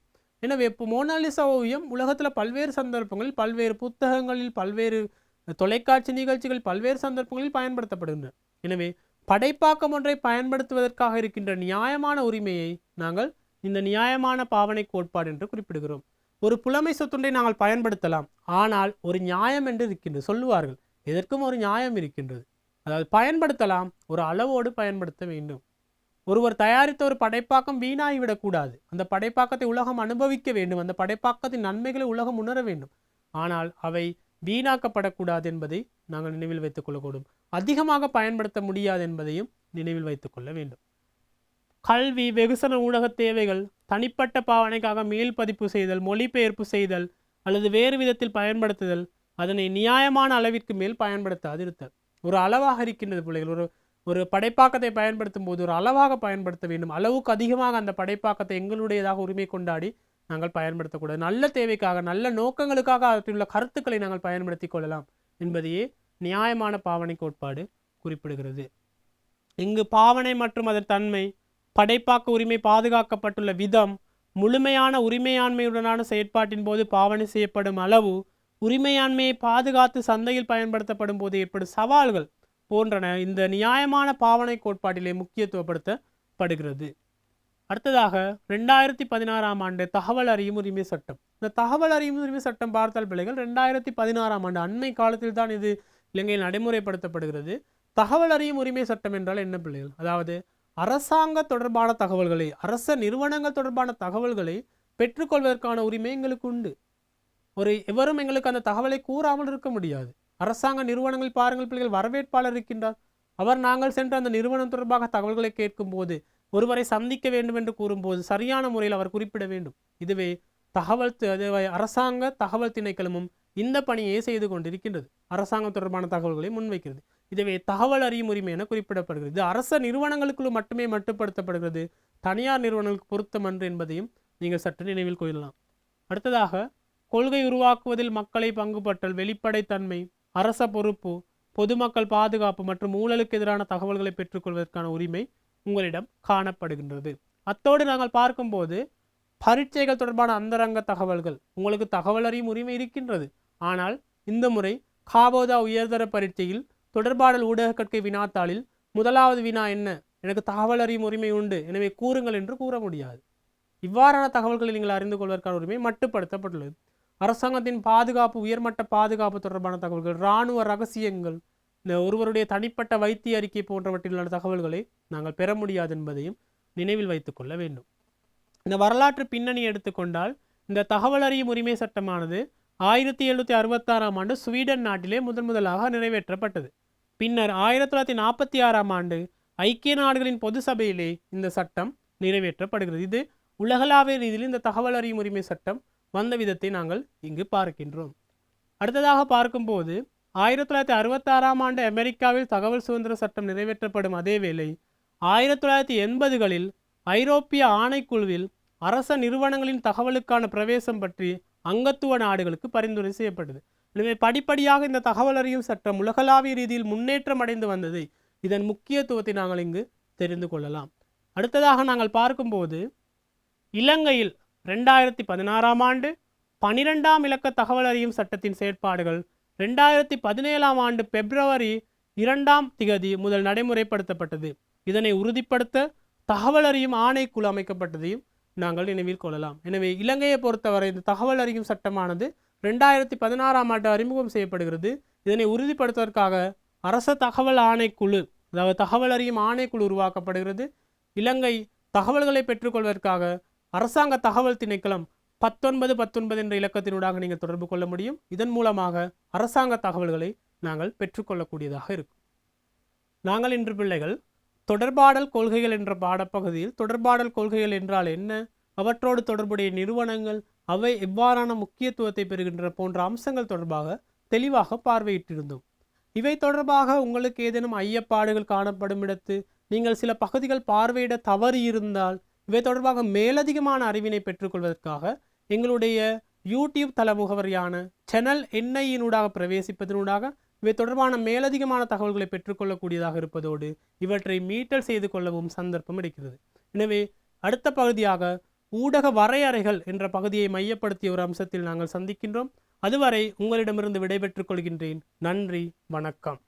எனவே இப்போ மோனாலிசா ஓவியம் உலகத்தில் பல்வேறு சந்தர்ப்பங்களில், பல்வேறு புத்தகங்களில், பல்வேறு தொலைக்காட்சி நிகழ்ச்சிகள், பல்வேறு சந்தர்ப்பங்களில் பயன்படுத்தப்படுகின்றன. எனவே படைப்பாக்கம் ஒன்றை பயன்படுத்துவதற்காக இருக்கின்ற நியாயமான உரிமையை நாங்கள் இந்த நியாயமான பாவனை கோட்பாடு என்று குறிப்பிடுகிறோம். ஒரு புலமை சொத்துண்டை நாங்கள் பயன்படுத்தலாம், ஆனால் ஒரு நியாயம் என்று இருக்கின்றது சொல்லுவார்கள். எதற்கும் ஒரு நியாயம் இருக்கின்றது. அதாவது பயன்படுத்தலாம், ஒரு அளவோடு பயன்படுத்த வேண்டும். ஒருவர் தயாரித்த ஒரு படைப்பாக்கம் வீணாகிவிடக்கூடாது. அந்த படைப்பாக்கத்தை உலகம் அனுபவிக்க வேண்டும், அந்த படைப்பாக்கத்தின் நன்மைகளை உலகம் உணர வேண்டும். ஆனால் அவை வீணாக்கப்படக்கூடாது என்பதை நாங்கள் நினைவில் வைத்துக் கொள்ளக்கூடும். அதிகமாக பயன்படுத்த முடியாது என்பதையும் நினைவில் வைத்துக் கொள்ள வேண்டும். கல்வி, வெகுசன ஊடக தேவைகள், தனிப்பட்ட பாவனைக்காக மேல் பதிப்பு செய்தல், மொழிபெயர்ப்பு செய்தல் அல்லது வேறு விதத்தில் பயன்படுத்துதல், அதனை நியாயமான அளவிற்கு மேல் பயன்படுத்தாது இருத்தல். ஒரு அளவாக இருக்கின்றது பிள்ளைகள். ஒரு படைப்பாக்கத்தை பயன்படுத்தும் போது ஒரு அளவாக பயன்படுத்த வேண்டும். அளவுக்கு அதிகமாக அந்த படைப்பாக்கத்தை எங்களுடையதாக உரிமை கொண்டாடி நாங்கள் பயன்படுத்தக்கூடாது. நல்ல தேவைக்காக, நல்ல நோக்கங்களுக்காக அதில் உள்ள கருத்துக்களை நாங்கள் பயன்படுத்தி கொள்ளலாம் என்பதையே நியாயமான பாவனை கோட்பாடு குறிப்பிடுகிறது. இங்கு பாவனை மற்றும் அதன் தன்மை, படைப்பாக்க உரிமை பாதுகாக்கப்பட்டுள்ள விதம், முழுமையான உரிமையாண்மையுடனான செயற்பாட்டின் போது பாவனை செய்யப்படும் அளவு, உரிமையாண்மையை பாதுகாத்து சந்தையில் பயன்படுத்தப்படும் போது ஏற்படும் சவால்கள் போன்றன இந்த நியாயமான பாவனை கோட்பாட்டிலே முக்கியத்துவப்படுத்தப்படுகிறது. அடுத்ததாக 2016 ஆண்டு தகவல் அறியும் உரிமை சட்டம். இந்த தகவல் அறியும் உரிமை சட்டம் பார்த்தால் பிள்ளைகள் 2016 ஆண்டு அண்மை காலத்தில் தான் இது இலங்கையில் நடைமுறைப்படுத்தப்படுகிறது. தகவல் அறியும் உரிமை சட்டம் என்றால் என்ன பிள்ளைகள்? அதாவது அரசாங்க தொடர்பான தகவல்களை, அரச நிறுவனங்கள் தொடர்பான தகவல்களை பெற்றுக்கொள்வதற்கான உரிமை எங்களுக்கு உண்டு. எவரும் எங்களுக்கு அந்த தகவலை கூறாமல் இருக்க முடியாது. அரசாங்க நிறுவனங்கள் பாருங்கள் பிள்ளைகள், வரவேற்பாளர் இருக்கின்றார். அவர் நாங்கள் சென்று அந்த நிறுவனம் தொடர்பாக தகவல்களை கேட்கும் போது, ஒருவரை சந்திக்க வேண்டும் என்று கூறும்போது சரியான முறையில் அவர் குறிப்பிட வேண்டும். இதுவே அரசாங்க தகவல் திணைக்களமும் இந்த பணியை செய்து கொண்டிருக்கின்றது. அரசாங்கம் தொடர்பான தகவல்களை முன்வைக்கிறது. இதுவே தகவல் அறியும் உரிமை என குறிப்பிடப்படுகிறது. இது அரச நிறுவனங்களுக்குள் மட்டுமே மட்டுப்படுத்தப்படுகிறது, தனியார் நிறுவனங்களுக்கு பொருத்தமன்று என்பதையும் நீங்கள் சற்று நினைவில் கொள்ளலாம். அடுத்ததாக கொள்கை உருவாக்குவதில் மக்களை பங்குபற்றல், வெளிப்படைத்தன்மை, அரச பொறுப்பு, பொதுமக்கள் பாதுகாப்பு மற்றும் ஊழலுக்கு எதிரான தகவல்களை பெற்றுக்கொள்வதற்கான உரிமை உங்களிடம் காணப்படுகின்றது. அத்தோடு நாங்கள் பார்க்கும்போது பரீட்சைகள் தொடர்பான அந்தரங்க தகவல்கள், உங்களுக்கு தகவல் அறியும் உரிமை இருக்கின்றது. ஆனால் இந்த முறை காபோதா உயர்தர பரீட்சையில் தொடர்பாடல் ஊடக கற்கை வினாத்தாளில் முதலாவது வினா என்ன? எனக்கு தகவல் அறியும் உரிமை உண்டு, எனவே கூறுங்கள் என்று கூற முடியாது. இவ்வாறான தகவல்களை நீங்கள் அறிந்து கொள்வதற்கான உரிமை மட்டுப்படுத்தப்பட்டுள்ளது. அரசாங்கத்தின் பாதுகாப்பு, உயர்மட்ட பாதுகாப்பு தொடர்பான தகவல்கள், இராணுவ ரகசியங்கள், ஒருவருடைய தனிப்பட்ட வைத்திய அறிக்கை போன்றவற்றிலான தகவல்களை நாங்கள் பெற முடியாது என்பதையும் நினைவில் வைத்துக் கொள்ள வேண்டும். இந்த வரலாற்று பின்னணி எடுத்துக்கொண்டால், இந்த தகவல் அறியும் உரிமை சட்டமானது 1766 ஆண்டு ஸ்வீடன் நாட்டிலே முதலாக நிறைவேற்றப்பட்டது. பின்னர் 1946 ஆண்டு ஐக்கிய நாடுகளின் பொது சபையிலே இந்த சட்டம் நிறைவேற்றப்படுகிறது. இது உலகளாவிய ரீதியில் இந்த தகவல் அறியும் உரிமை சட்டம் வந்த விதத்தை நாங்கள் இங்கு பார்க்கின்றோம். அடுத்ததாக பார்க்கும்போது 1966 ஆண்டு அமெரிக்காவில் தகவல் சுதந்திர சட்டம் நிறைவேற்றப்படும் அதே வேளை 1980களில் ஐரோப்பிய ஆணைக்குழுவில் அரச நிறுவனங்களின் தகவலுக்கான பிரவேசம் பற்றி அங்கத்துவ நாடுகளுக்கு பரிந்துரை செய்யப்பட்டது. எனவே படிப்படியாக இந்த தகவல் அறியும் சட்டம் உலகளாவிய ரீதியில் முன்னேற்றம் அடைந்து வந்ததை, இதன் முக்கியத்துவத்தை நாங்கள் இங்கு தெரிந்து கொள்ளலாம். அடுத்ததாக நாங்கள் பார்க்கும்போது இலங்கையில் 2016 ஆண்டு 12ஆம் இலக்க தகவல் அறியும் சட்டத்தின் செயற்பாடுகள் 2017 ஆண்டு பிப்ரவரி 2 முதல் நடைமுறைப்படுத்தப்பட்டது. இதனை உறுதிப்படுத்த தகவல் அறியும் ஆணைக்குழு அமைக்கப்பட்டதையும் நாங்கள் நினைவில் கொள்ளலாம். எனவே இலங்கையை பொறுத்தவரை இந்த தகவல் அறியும் சட்டமானது 2016 ஆண்டு அறிமுகம் செய்யப்படுகிறது. இதனை உறுதிப்படுத்துவதற்காக அரச தகவல் ஆணைக்குழு, அதாவது தகவல் அறியும் ஆணைக்குழு உருவாக்கப்படுகிறது. இலங்கை தகவல்களை பெற்றுக்கொள்வதற்காக அரசாங்க தகவல் திணைக்களம் 1919 என்ற இலக்கத்தினூடாக நீங்கள் தொடர்பு கொள்ள முடியும். இதன் மூலமாக அரசாங்க தகவல்களை நாங்கள் பெற்றுக்கொள்ளக்கூடியதாக இருக்கும். நாங்கள் இன்று பிள்ளைகள் தொடர்பாடல் கொள்கைகள் என்ற பாடப்பகுதியில் தொடர்பாடல் கொள்கைகள் என்றால் என்ன, அவற்றோடு தொடர்புடைய நிறுவனங்கள், அவை எவ்வாறான முக்கியத்துவத்தை பெறுகின்றன போன்ற அம்சங்கள் தொடர்பாக தெளிவாக பார்வையிட்டிருந்தோம். இவை தொடர்பாக உங்களுக்கு ஏதேனும் ஐயப்பாடுகள் காணப்படும் இடத்து நீங்கள் சில பகுதிகள் பார்வையிட தவறி இருந்தால் இவை தொடர்பாக மேலதிகமான அறிவினை பெற்றுக்கொள்வதற்காக எங்களுடைய யூடியூப் தள முகவரியான சேனல் என்ஐயினூடாக பிரவேசிப்பதனூடாக இவை தொடர்பான மேலதிகமான தகவல்களை பெற்றுக்கொள்ளக்கூடியதாக இருப்பதோடு இவற்றை மீட்டல் செய்து கொள்ளவும் சந்தர்ப்பம் இருக்கிறது. எனவே அடுத்த பகுதியாக ஊடக வரையறைகள் என்ற பகுதியை மையப்படுத்திய ஒரு அம்சத்தில் நாங்கள் சந்திக்கின்றோம். அதுவரை உங்களிடமிருந்து விடைபெற்றுக் கொள்கின்றேன். நன்றி, வணக்கம்.